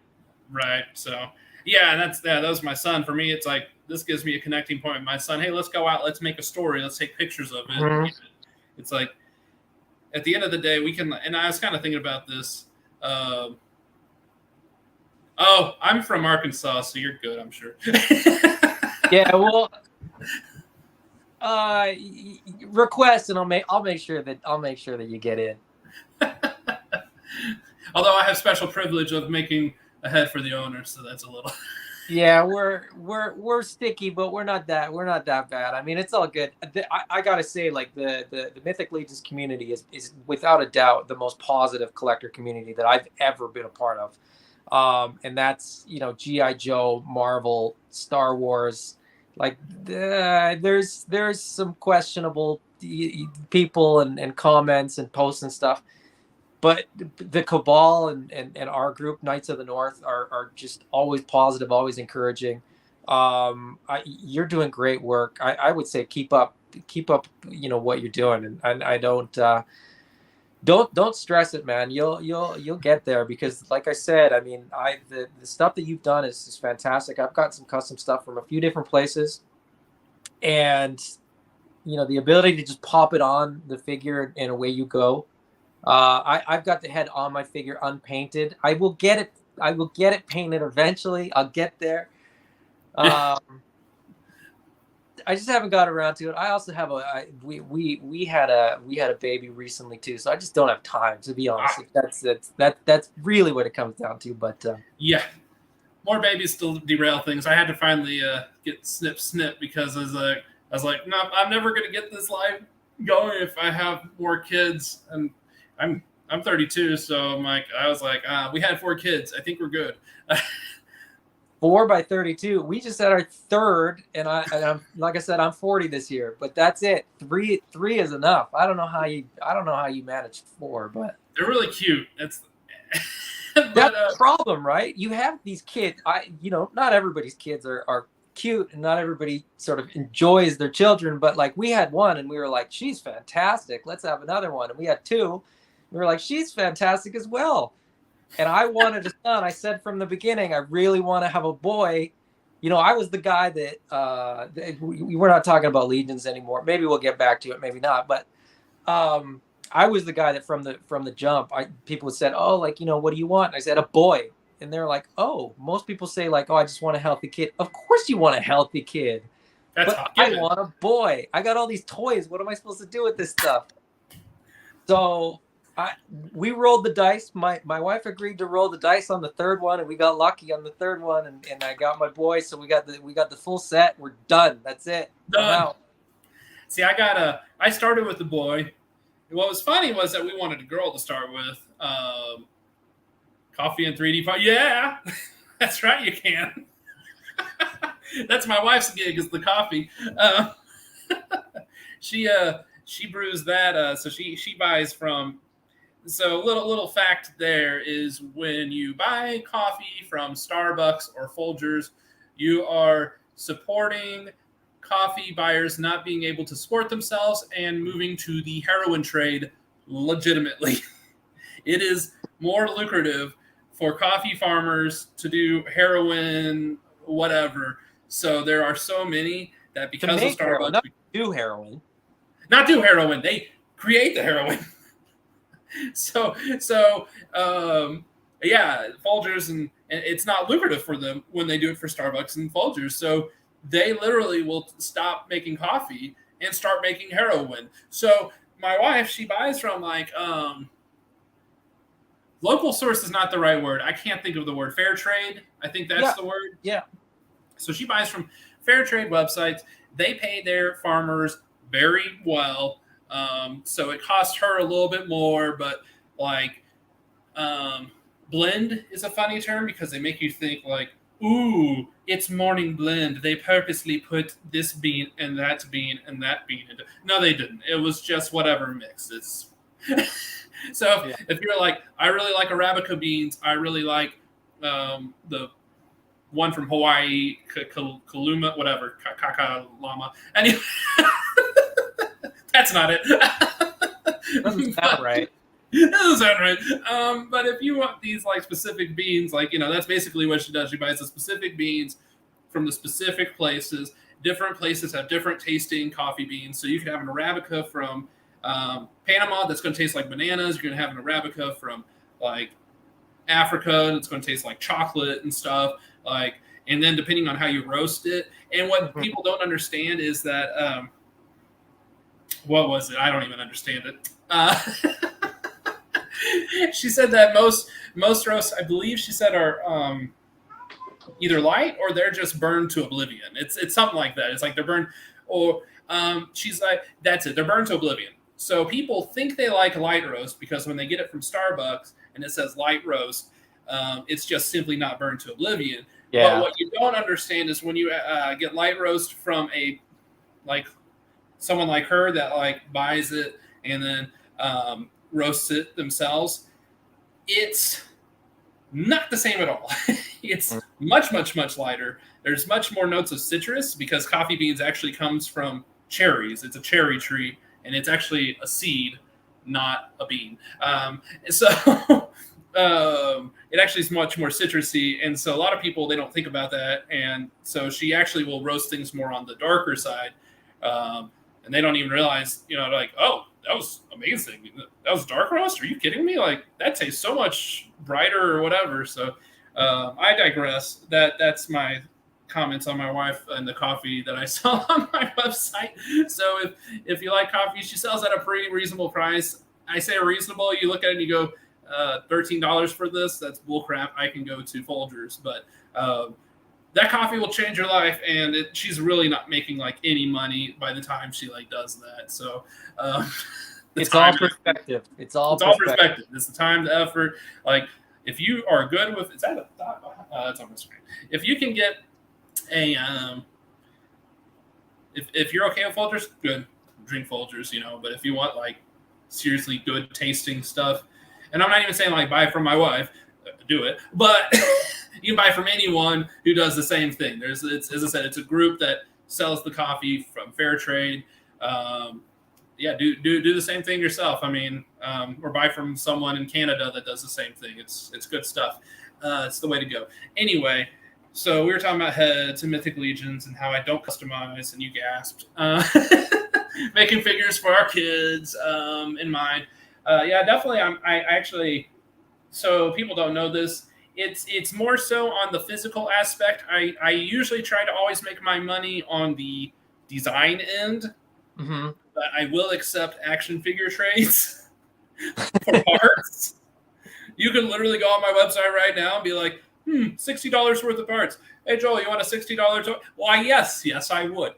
right. So yeah, that was my son. For me, it's like this gives me a connecting point with my son. Hey, let's go out, let's make a story, let's take pictures of it. Mm-hmm. It's like at the end of the day, we can. And I was kind of thinking about this. Oh, I'm from Arkansas, so you're good, I'm sure. Yeah, well, request, and I'll make sure that you get in. Although I have special privilege of making a head for the owner, so that's a little. Yeah, we're sticky, but we're not that bad. I mean, it's all good. I gotta say, like the Mythic Legions community is without a doubt the most positive collector community that I've ever been a part of. And that's GI Joe, Marvel, Star Wars. Like there's some questionable people and comments and posts and stuff, but the Cabal and our group, Knights of the North, are just always positive, always encouraging. You're doing great work. I would say keep up what you're doing, and I don't stress it, man. You'll get there, because like I said, I mean, the stuff that you've done is fantastic. I've got some custom stuff from a few different places, and the ability to just pop it on the figure and away you go. I've got the head on my figure unpainted. I will get it painted eventually. I'll get there. I just haven't got around to it. I also have we had a baby recently too, so I just don't have time, to be honest. That's really what it comes down to. But yeah, more babies still derail things. I had to finally get snip because I was like, no, I'm never gonna get this life going if I have more kids. And I'm 32, so I was like, we had 4 kids. I think we're good. 4 by 32. We just had our third, and I'm like I said, I'm 40 this year, but that's it. Three is enough. I don't know how you managed 4, but they're really cute. That's the problem, right? You have these kids. Not everybody's kids are cute, and not everybody sort of enjoys their children. But like, we had one, and we were like, she's fantastic. Let's have another one. And we had 2. We were like, she's fantastic as well. And I wanted a son. I said from the beginning, I really want to have a boy. I was the guy that we're not talking about Legions anymore. Maybe we'll get back to it, maybe not. But I was the guy that from the jump, people said, oh, like, what do you want? And I said, a boy. And they're like, oh, most people say like, oh, I just want a healthy kid. Of course you want a healthy kid. But I want a boy. I got all these toys. What am I supposed to do with this stuff? So we rolled the dice. My wife agreed to roll the dice on the third one, and we got lucky on the third one, and I got my boy. So we got the full set. We're done. That's it. Done. See, I started with the boy. What was funny was that we wanted a girl to start with. Coffee and 3D. Yeah, that's right. You can. That's my wife's gig, is the coffee. She brews that. So she buys from. So little fact there is, when you buy coffee from Starbucks or Folgers, you are supporting coffee buyers not being able to support themselves and moving to the heroin trade legitimately. It is more lucrative for coffee farmers to do heroin, whatever. So there are so many that because of Starbucks, heroin, not do heroin. Not do heroin. They create the heroin. So Yeah, Folgers, and it's not lucrative for them when they do it for Starbucks and Folgers. So they literally will stop making coffee and start making heroin. So my wife, she buys from like local source is not the right word. I can't think of the word. Fair trade, I think that's Yeah. the word. Yeah. So she buys from fair trade websites. They pay their farmers very well. So it costs her a little bit more, but like blend is a funny term because they make you think like, ooh, it's morning blend. They purposely put this bean and that bean and that bean into. No, they didn't. It was just whatever mix. It's so Yeah. if you're like, I really like Arabica beans. I really like the one from Hawaii, Kaluma, whatever, Kakalama. Anyway, that's not it. Doesn't sound right. That doesn't sound right. But if you want these like specific beans, like that's basically what she does. She buys the specific beans from the specific places. Different places have different tasting coffee beans. So you can have an Arabica from Panama that's going to taste like bananas. You're going to have an Arabica from like Africa, and it's going to taste like chocolate and stuff. Like, and then depending on how you roast it. And what people don't understand is that what was it? I don't even understand it. She said that most roasts, I believe she said, are either light or they're just burned to oblivion. It's something like that. It's like they're burned, or she's like, that's it. They're burned to oblivion. So people think they like light roast because when they get it from Starbucks and it says light roast, it's just simply not burned to oblivion. Yeah. But what you don't understand is when you get light roast from a like someone like her that like buys it and then roasts it themselves, it's not the same at all. It's much lighter. There's much more notes of citrus because coffee beans actually comes from cherries. It's a cherry tree, and it's actually a seed, not a bean. So it actually is much more citrusy, and so a lot of people, they don't think about that, and so she actually will roast things more on the darker side, and they don't even realize, like, oh, that was amazing. That was dark roast? Are you kidding me? Like, that tastes so much brighter or whatever. So I digress. That's my comments on my wife and the coffee that I sell on my website. So if you like coffee, she sells at a pretty reasonable price. I say reasonable. You look at it and you go, $13 for this? That's bullcrap. I can go to Folgers. But that coffee will change your life, and she's really not making like any money by the time she like does that. So it's all perspective. It's all perspective. It's the time, the effort. Like if you are good with, is that a thought? That's on the screen. If you can get a, if you're okay with Folgers, good, drink Folgers. But if you want like seriously good tasting stuff, and I'm not even saying like buy from my wife, do it, but you can buy from anyone who does the same thing. As I said, it's a group that sells the coffee from fair trade. Do the same thing yourself. I mean, or buy from someone in Canada that does the same thing. It's good stuff. It's the way to go. Anyway, so we were talking about heads and Mythic Legions and how I don't customize, and you gasped. Making figures for our kids in mind. Definitely. I actually. So people don't know this. It's more so on the physical aspect. I usually try to always make my money on the design end, but I will accept action figure trades for parts. You can literally go on my website right now and be like, $60 worth of parts. Hey, Joel, you want a $60? Why, yes, I would.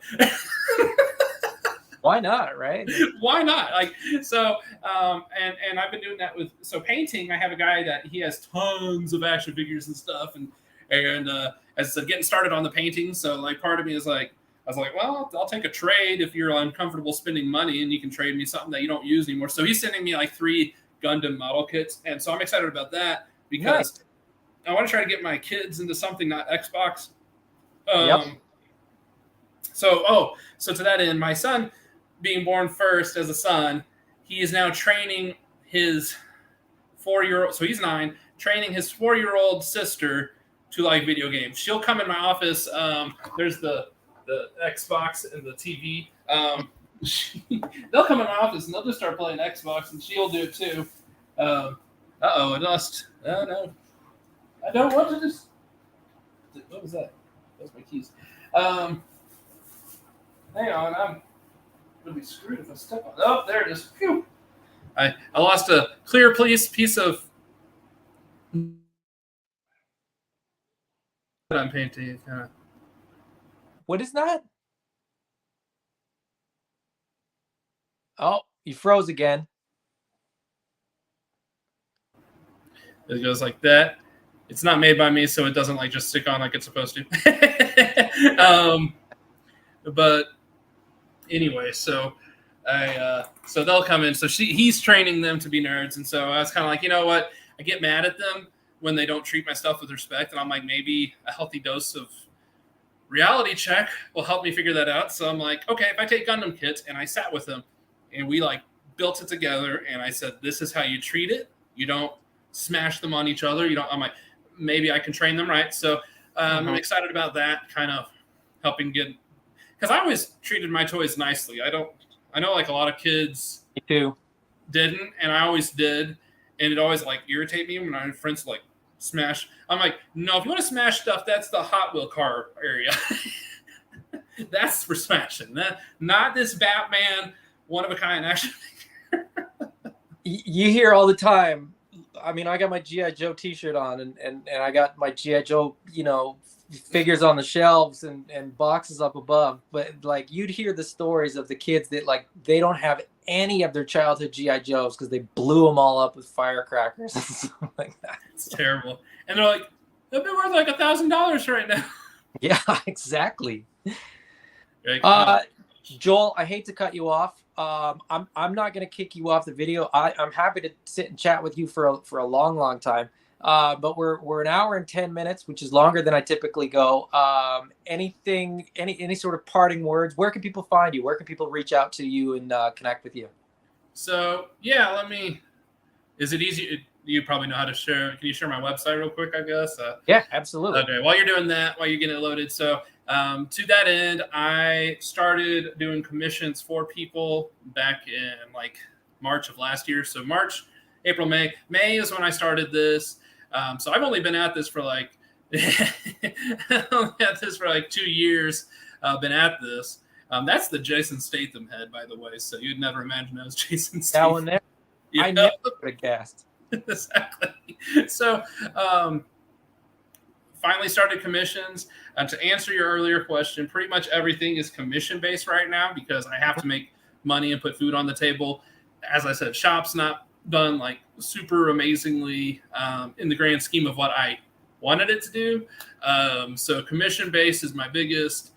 Why not, right? Why not? Like, so, and I've been doing that with, so painting, I have a guy that he has tons of action figures and stuff. And as I said, getting started on the painting. So like part of me is like, I was like, well, I'll take a trade if you're uncomfortable spending money and you can trade me something that you don't use anymore. So he's sending me like 3 Gundam model kits. And so I'm excited about that because I want to try to get my kids into something, not Xbox. So to that end, my son, being born first as a son, he is now training his 4-year-old, so he's 9, training his 4-year-old sister to like video games. She'll come in my office. There's the Xbox and the TV. They'll come in my office and they'll just start playing Xbox, and she'll do it too. I lost. Oh no. I don't want to just. What was that? Those my keys. Hang on, I'm gonna be screwed if I step on. Oh, there it is. Phew. I lost a clear piece of. I'm painting. What is that? Oh, you froze again. It goes like that. It's not made by me, so it doesn't like just stick on like it's supposed to. But anyway, so so they'll come in. So he's training them to be nerds, and so I was kind of like, you know what? I get mad at them when they don't treat my stuff with respect, and I'm like, maybe a healthy dose of reality check will help me figure that out. So I'm like, okay, if I take Gundam kits and I sat with them, and we like built it together, and I said, this is how you treat it. You don't smash them on each other. You don't. I'm like, maybe I can train them right. So I'm excited about that, kind of helping get. Because I always treated my toys nicely. I know like a lot of kids Me too. didn't, and I always did, and it always like irritate me when I have friends like smash. I'm like, no, if you want to smash stuff, that's the Hot Wheel car area. That's for smashing. Not this Batman one of a kind action figure. You hear all the time. I mean, I got my G.I. Joe T-shirt on, and I got my G.I. Joe, figures on the shelves and boxes up above. But like, you'd hear the stories of the kids that like they don't have any of their childhood G.I. Joes because they blew them all up with firecrackers and stuff like that. It's terrible, and they're like, they'll be worth like $1,000 right now. Yeah, exactly. Like, Joel, I hate to cut you off. I'm not going to kick you off the video. I'm happy to sit and chat with you for a long time. But we're an hour and 10 minutes, which is longer than I typically go. Any sort of parting words? Where can people find you? Where can people reach out to you and connect with you? So yeah, is it easy? You probably know how to share. Can you share my website real quick, I guess? Yeah, absolutely. Okay, while you're doing that, while you're getting it loaded. So to that end, I started doing commissions for people back in like March of last year. So March, April, May. May is when I started this. So I've only been at this for like 2 years. Been at this. That's the Jason Statham head, by the way. So you'd never imagine that was Jason Statham. That one there. Yeah. I never would have guessed. Exactly. So finally started commissions. To answer your earlier question, pretty much everything is commission based right now because I have to make money and put food on the table. As I said, shop's not done like super amazingly in the grand scheme of what I wanted it to do. So commission based is my biggest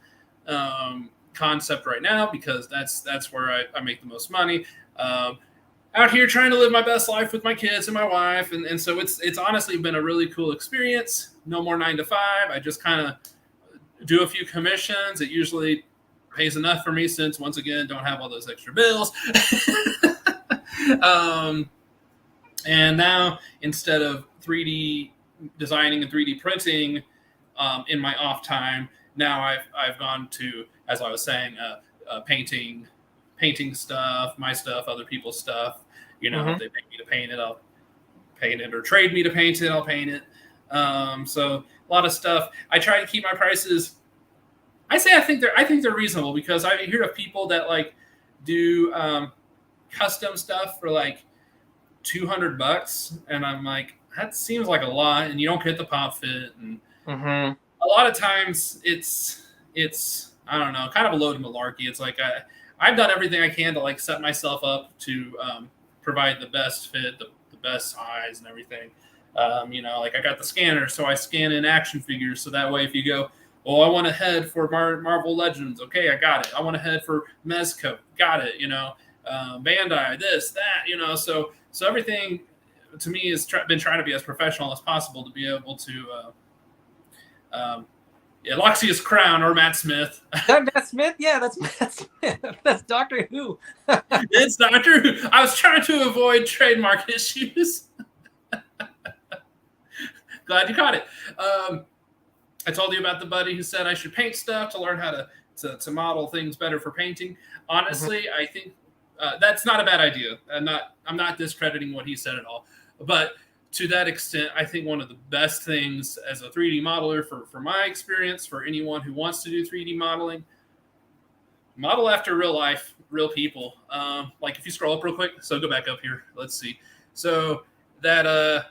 concept right now because that's where I make the most money. Out here trying to live my best life with my kids and my wife. And so it's honestly been a really cool experience. No more 9 to 5. I just kind of do a few commissions. It usually pays enough for me since, once again, don't have all those extra bills. And now instead of 3D designing and 3D printing in my off time, now I've gone to, as I was saying, painting stuff, my stuff, other people's stuff. If they pay me to paint it, I'll paint it, or trade me to paint it, I'll paint it. So a lot of stuff. I try to keep my prices. I think they're reasonable because I hear of people that like do custom stuff for like $200, and I'm like, that seems like a lot, and you don't get the pop fit, and a lot of times it's I don't know, kind of a load of malarkey. It's like I've done everything I can to like set myself up to provide the best fit, the best size and everything. Like I got the scanner, so I scan in action figures. So that way, if you go, oh, I want a head for Marvel Legends. Okay, I got it. I want a head for Mezco. Got it. Bandai, this, that, so everything to me has been trying to be as professional as possible to be able to, Loxias Crown or Matt Smith. Matt Smith? Yeah, that's Matt Smith. That's Doctor Who. It's Doctor Who. I was trying to avoid trademark issues. Glad you caught it. I told you about the buddy who said I should paint stuff to learn how to model things better for painting. Honestly, I think that's not a bad idea. I'm not discrediting what he said at all. But to that extent, I think one of the best things as a 3D modeler for my experience, for anyone who wants to do 3D modeling, model after real life, real people. Like if you scroll up real quick, so go back up here. Let's see. So that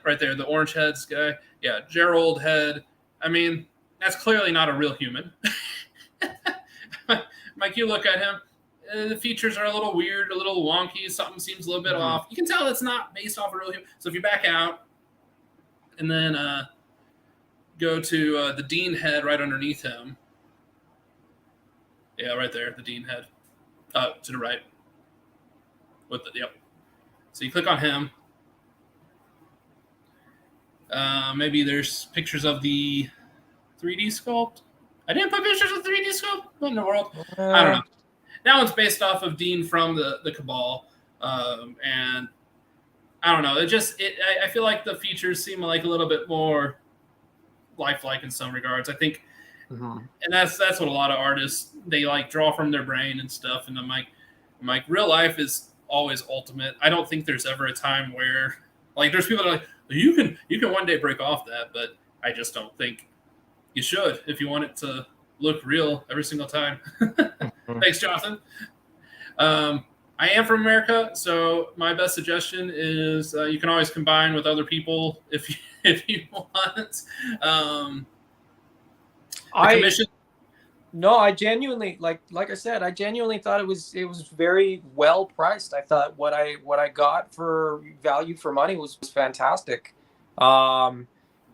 right there, the orange heads guy, yeah, Gerald head. I mean, that's clearly not a real human. Like you look at him, the features are a little weird, a little wonky. Something seems a little bit off. You can tell it's not based off a real human. So if you back out and then go to the Dean head right underneath him. Yeah, right there, the Dean head. To the right. Yep. So you click on him. Maybe there's pictures of the 3D sculpt. I didn't put pictures of 3D sculpt. What in the world? I don't know. That one's based off of Dean from the Cabal. And I don't know. I feel like the features seem like a little bit more lifelike in some regards. I think, and that's what a lot of artists, they like draw from their brain and stuff. And I'm like, real life is always ultimate. I don't think there's ever a time where, like, there's people that are like, you can one day break off that, but I just don't think you should if you want it to look real every single time. Thanks, Jonathan. I am from America, so my best suggestion is you can always combine with other people if you want. I genuinely like I said, I genuinely thought it was very well priced. I thought what I got for value for money was fantastic. And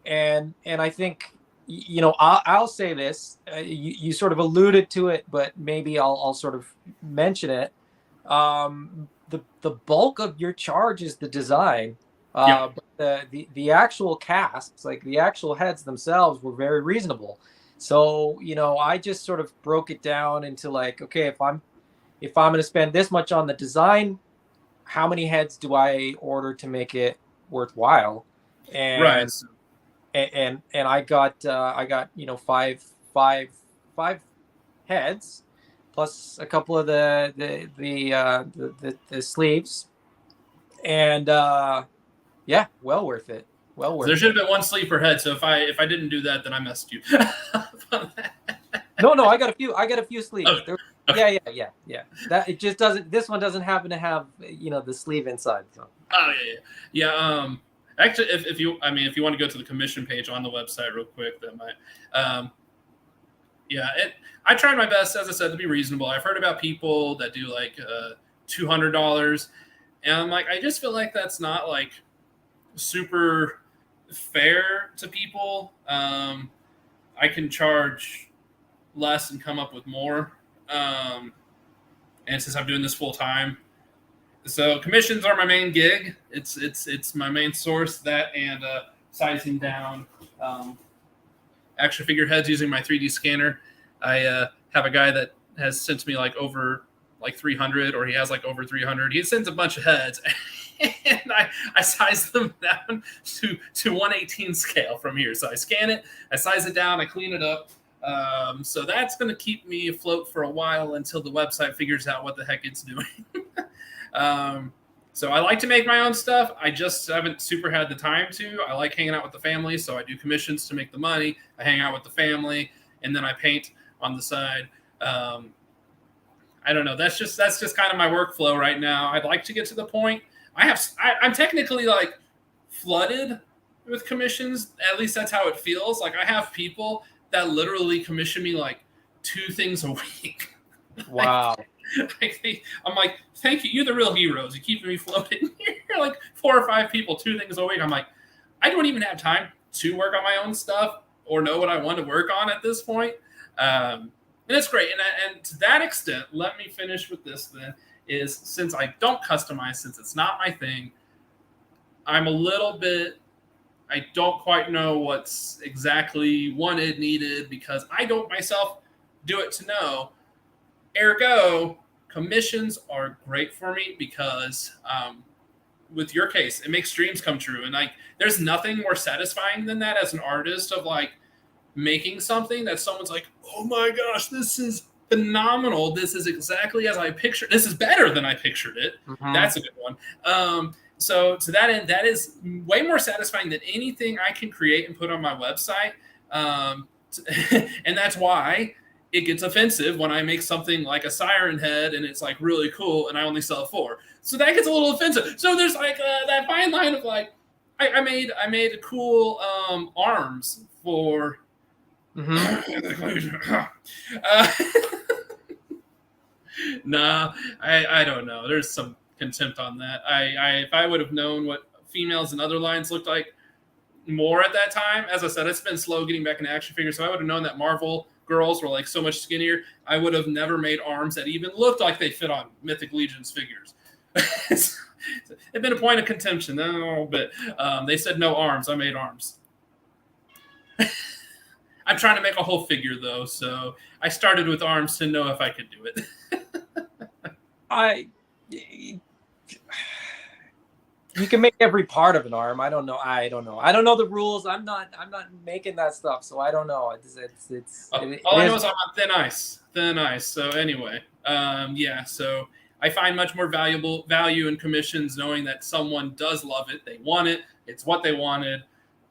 I think, you know, I'll say this, you sort of alluded to it, but maybe I'll sort of mention it. The bulk of your charge is the design. But the actual casts, like the actual heads themselves, were very reasonable. So, you know, I just sort of broke it down into like, okay, if I'm going to spend this much on the design, how many heads do I order to make it worthwhile? And right. And I got you know, five heads plus a couple of the sleeves, and yeah, well worth it. There should have been one sleeve per head. So if I didn't do that, then I messed you. No, I got a few sleeves. Okay. Okay. Yeah. That it just doesn't. This one doesn't happen to have, you know, the sleeve inside. So. Oh yeah. Actually, if you want to go to the commission page on the website real quick, that might. I tried my best, as I said, to be reasonable. I've heard about people that do like $200, and I'm like, I just feel like that's not like super fair to people. I can charge less and come up with more. And since I'm doing this full time, so commissions are my main gig. It's my main source, that and sizing down action figure heads using my 3D scanner. I have a guy that has sent me like over like 300, or he has like over 300. He sends a bunch of heads. And I size them down to 1/18 scale from here. So I scan it, I size it down, I clean it up. So that's going to keep me afloat for a while until the website figures out what the heck it's doing. So I like to make my own stuff. I just haven't super had the time to. I like hanging out with the family, so I do commissions to make the money. I hang out with the family, and then I paint on the side. I don't know. That's just kind of my workflow right now. I'd like to get to the point. I'm technically like flooded with commissions. At least that's how it feels. Like I have people that literally commission me like 2 things a week. Wow. I'm like, thank you. You're the real heroes. You keep me floating. You're like 4 or 5 people, 2 things a week. I'm like, I don't even have time to work on my own stuff or know what I want to work on at this point. And it's great. And to that extent, let me finish with this then. Is since I don't customize, since it's not my thing, I'm a little bit, I don't quite know what's exactly wanted, needed, because I don't myself do it to know. Ergo, commissions are great for me because with your case, it makes dreams come true. And like, there's nothing more satisfying than that as an artist, of like making something that someone's like, oh my gosh, this is phenomenal. This is exactly as I pictured. This is better than I pictured it. Mm-hmm. That's a good one. So to that end, that is way more satisfying than anything I can create and put on my website. And that's why it gets offensive when I make something like a siren head and it's like really cool and I only sell 4. So that gets a little offensive. So there's like that fine line of like, I made a cool arms for. Mm-hmm. Nah, I don't know. There's some contempt on that. If I would have known what females and other lines looked like more at that time, as I said, it's been slow getting back into action figures. So I would have known that Marvel girls were like so much skinnier. I would have never made arms that even looked like they fit on Mythic Legions figures. It's been a point of contention a little bit. They said no arms. I made arms. I'm trying to make a whole figure though, so I started with arms to know if I could do it. You can make every part of an arm. I don't know. I don't know the rules. I'm not making that stuff, so I don't know. All I know is I'm on thin ice. So anyway, yeah. So I find much more value in commissions knowing that someone does love it. They want it. It's what they wanted.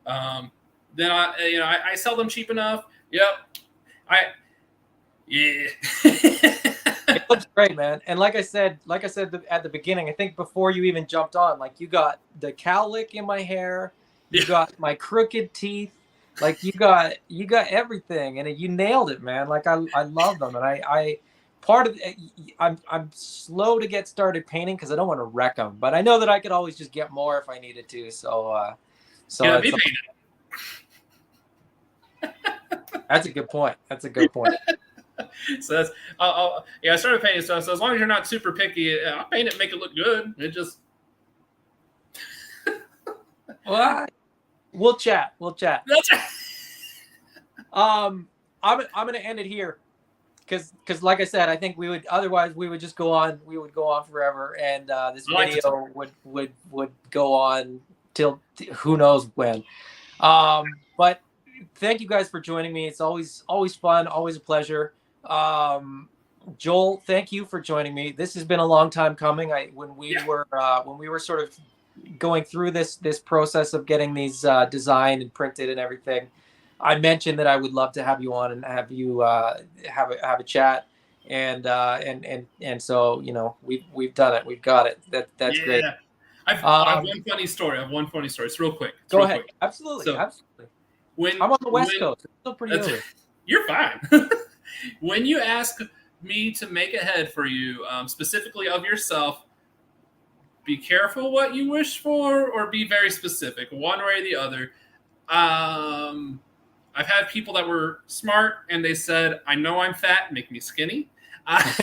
Then I sell them cheap enough. Yep. Yeah. It looks great, man. And like I said at the beginning, I think before you even jumped on, like you got the cowlick in my hair, you got my crooked teeth, like you got everything, and you nailed it, man. Like I love them, and I part of I'm slow to get started painting because I don't want to wreck them, but I know that I could always just get more if I needed to. So yeah, be painted. That's a good point. So that's I started painting stuff. So as long as you're not super picky, I'll paint it, make it look good. It just well, we'll chat. I'm gonna end it here because like I said, I think we would just go on. We would go on forever, and this video would go on till who knows when. But thank you guys for joining me. It's always fun, always a pleasure. Joel, thank you for joining me. This has been a long time coming. When we were sort of going through this process of getting these designed and printed and everything, I mentioned that I would love to have you on and have you have a chat. And so we've done it. We've got it. That's great. I have one funny story. It's real quick. Go ahead. Absolutely. I'm on the West Coast. It's still pretty early. You're fine. When you ask me to make a head for you, specifically of yourself, be careful what you wish for or be very specific, one way or the other. I've had people that were smart and they said, I know I'm fat, make me skinny. I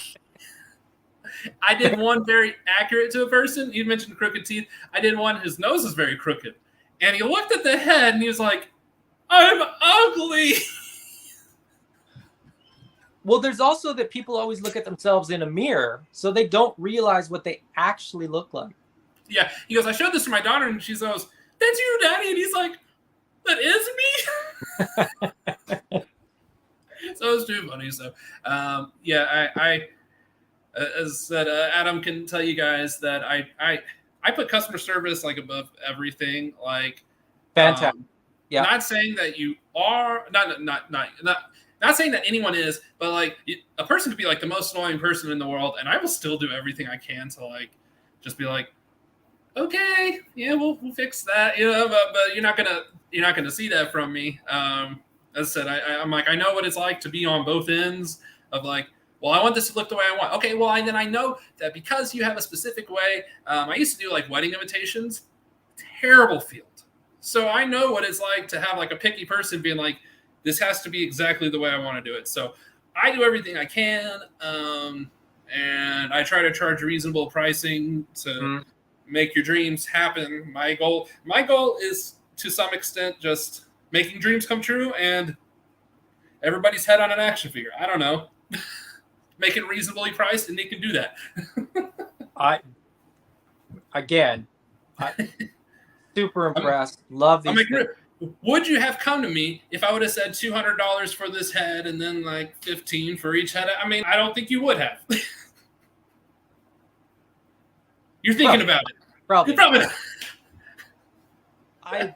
did one very accurate to a person. You mentioned crooked teeth. I did one, his nose is very crooked. And he looked at the head and he was like, I'm ugly. Well, there's also that people always look at themselves in a mirror, so they don't realize what they actually look like. Yeah. He goes, I showed this to my daughter, and she goes, that's you, Daddy. And he's like, that is me? So it's too funny. So, yeah, I as I said, Adam can tell you guys that I put customer service like above everything. Like, fantastic. Yeah. Not saying that you are not saying that anyone is, but like a person could be like the most annoying person in the world, and I will still do everything I can to like just be like, okay, yeah, we'll fix that, but you're not gonna see that from me. As I said, I'm like, I know what it's like to be on both ends of like, well, I want this to look the way I want. Okay, well, then I know that because you have a specific way. I used to do like wedding invitations, terrible field. So I know what it's like to have like a picky person being like, this has to be exactly the way I want to do it. So I do everything I can, and I try to charge reasonable pricing to make your dreams happen. My goal is to some extent just making dreams come true and everybody's head on an action figure. I don't know. Make it reasonably priced, and they can do that. Super impressed. Love these. Would you have come to me if I would have said $200 for this head and then like $15 for each head? I mean, I don't think you would have. You're thinking about it. Probably Probably not. not. I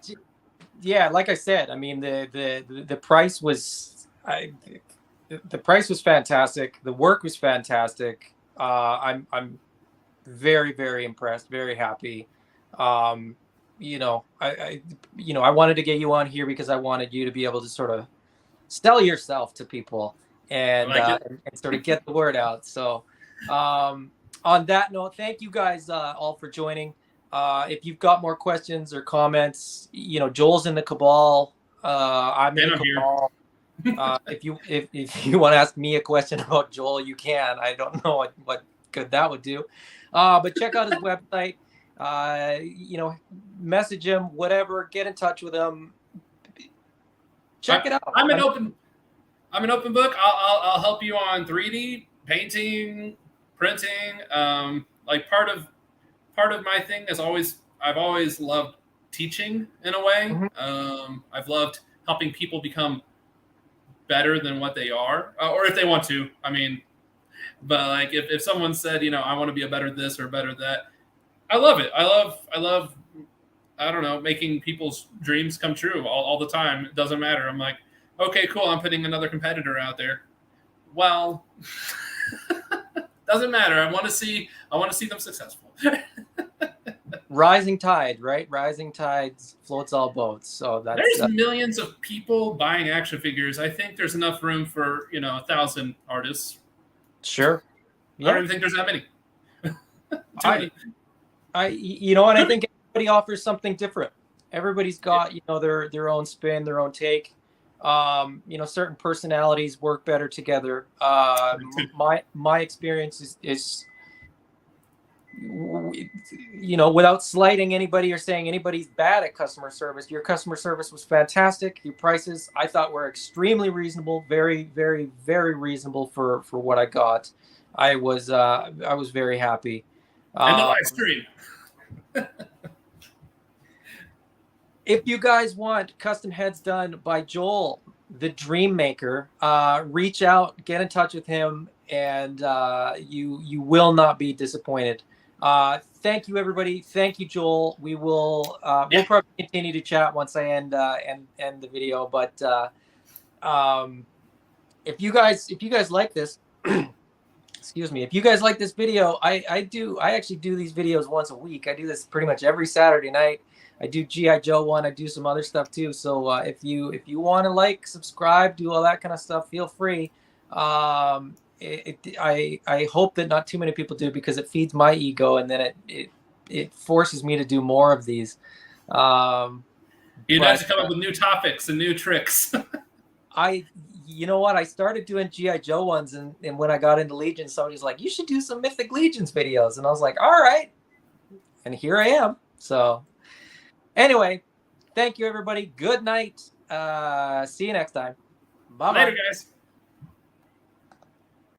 yeah, like I said, I mean the price was the price was fantastic. The work was fantastic. I'm very very impressed, very happy. Um, I wanted to get you on here because I wanted you to be able to sort of sell yourself to people I like it. and sort of get the word out. So, on that note, thank you guys all for joining. If you've got more questions or comments, Joel's in the cabal. I'm in And the I'm here. cabal. If you want to ask me a question about Joel, you can. I don't know what good that would do, but check out his website. Message him, whatever. Get in touch with him. Check it out. I'm an open. I'm an open book. I'll help you on 3D painting, printing. Like part of my thing is I've always loved teaching in a way. Mhm. I've loved helping people become better than what they are, or if they want to. I mean, but like if someone said, I want to be a better this or a better that, I love it. I love I don't know, making people's dreams come true all the time. It doesn't matter. I'm like, okay, cool. I'm putting another competitor out there. Well, doesn't matter. I want to see them successful. Rising tide, right? Rising tides floats all boats. So that's There's millions of people buying action figures. I think there's enough room for 1,000 artists. sure. I don't Yeah. even think there's that many. And I think everybody offers something different. Everybody's got, their own spin, their own take. Certain personalities work better together. My experience is without slighting anybody or saying anybody's bad at customer service, your customer service was fantastic. Your prices I thought were extremely reasonable, very, very, very reasonable for what I got. I was very happy. And the live stream. If you guys want custom heads done by Joel, the Dream Maker, reach out, get in touch with him, and you will not be disappointed. Thank you, everybody. Thank you, Joel. We'll probably continue to chat once I end the video. But if you guys like this, excuse me, if you guys like this video, I actually do these videos once a week. I do this pretty much every Saturday night. I do G.I. Joe one. I do some other stuff too. So if you want to subscribe, do all that kind of stuff, feel free. I hope that not too many people do because it feeds my ego and then it forces me to do more of these. You guys come up with new topics and new tricks. You know what? I started doing G.I. Joe ones, and when I got into Legions, somebody's like, "You should do some Mythic Legions videos," and I was like, "All right," and here I am. So. Anyway, thank you, everybody. Good night. See you next time. Bye-bye. Later, guys.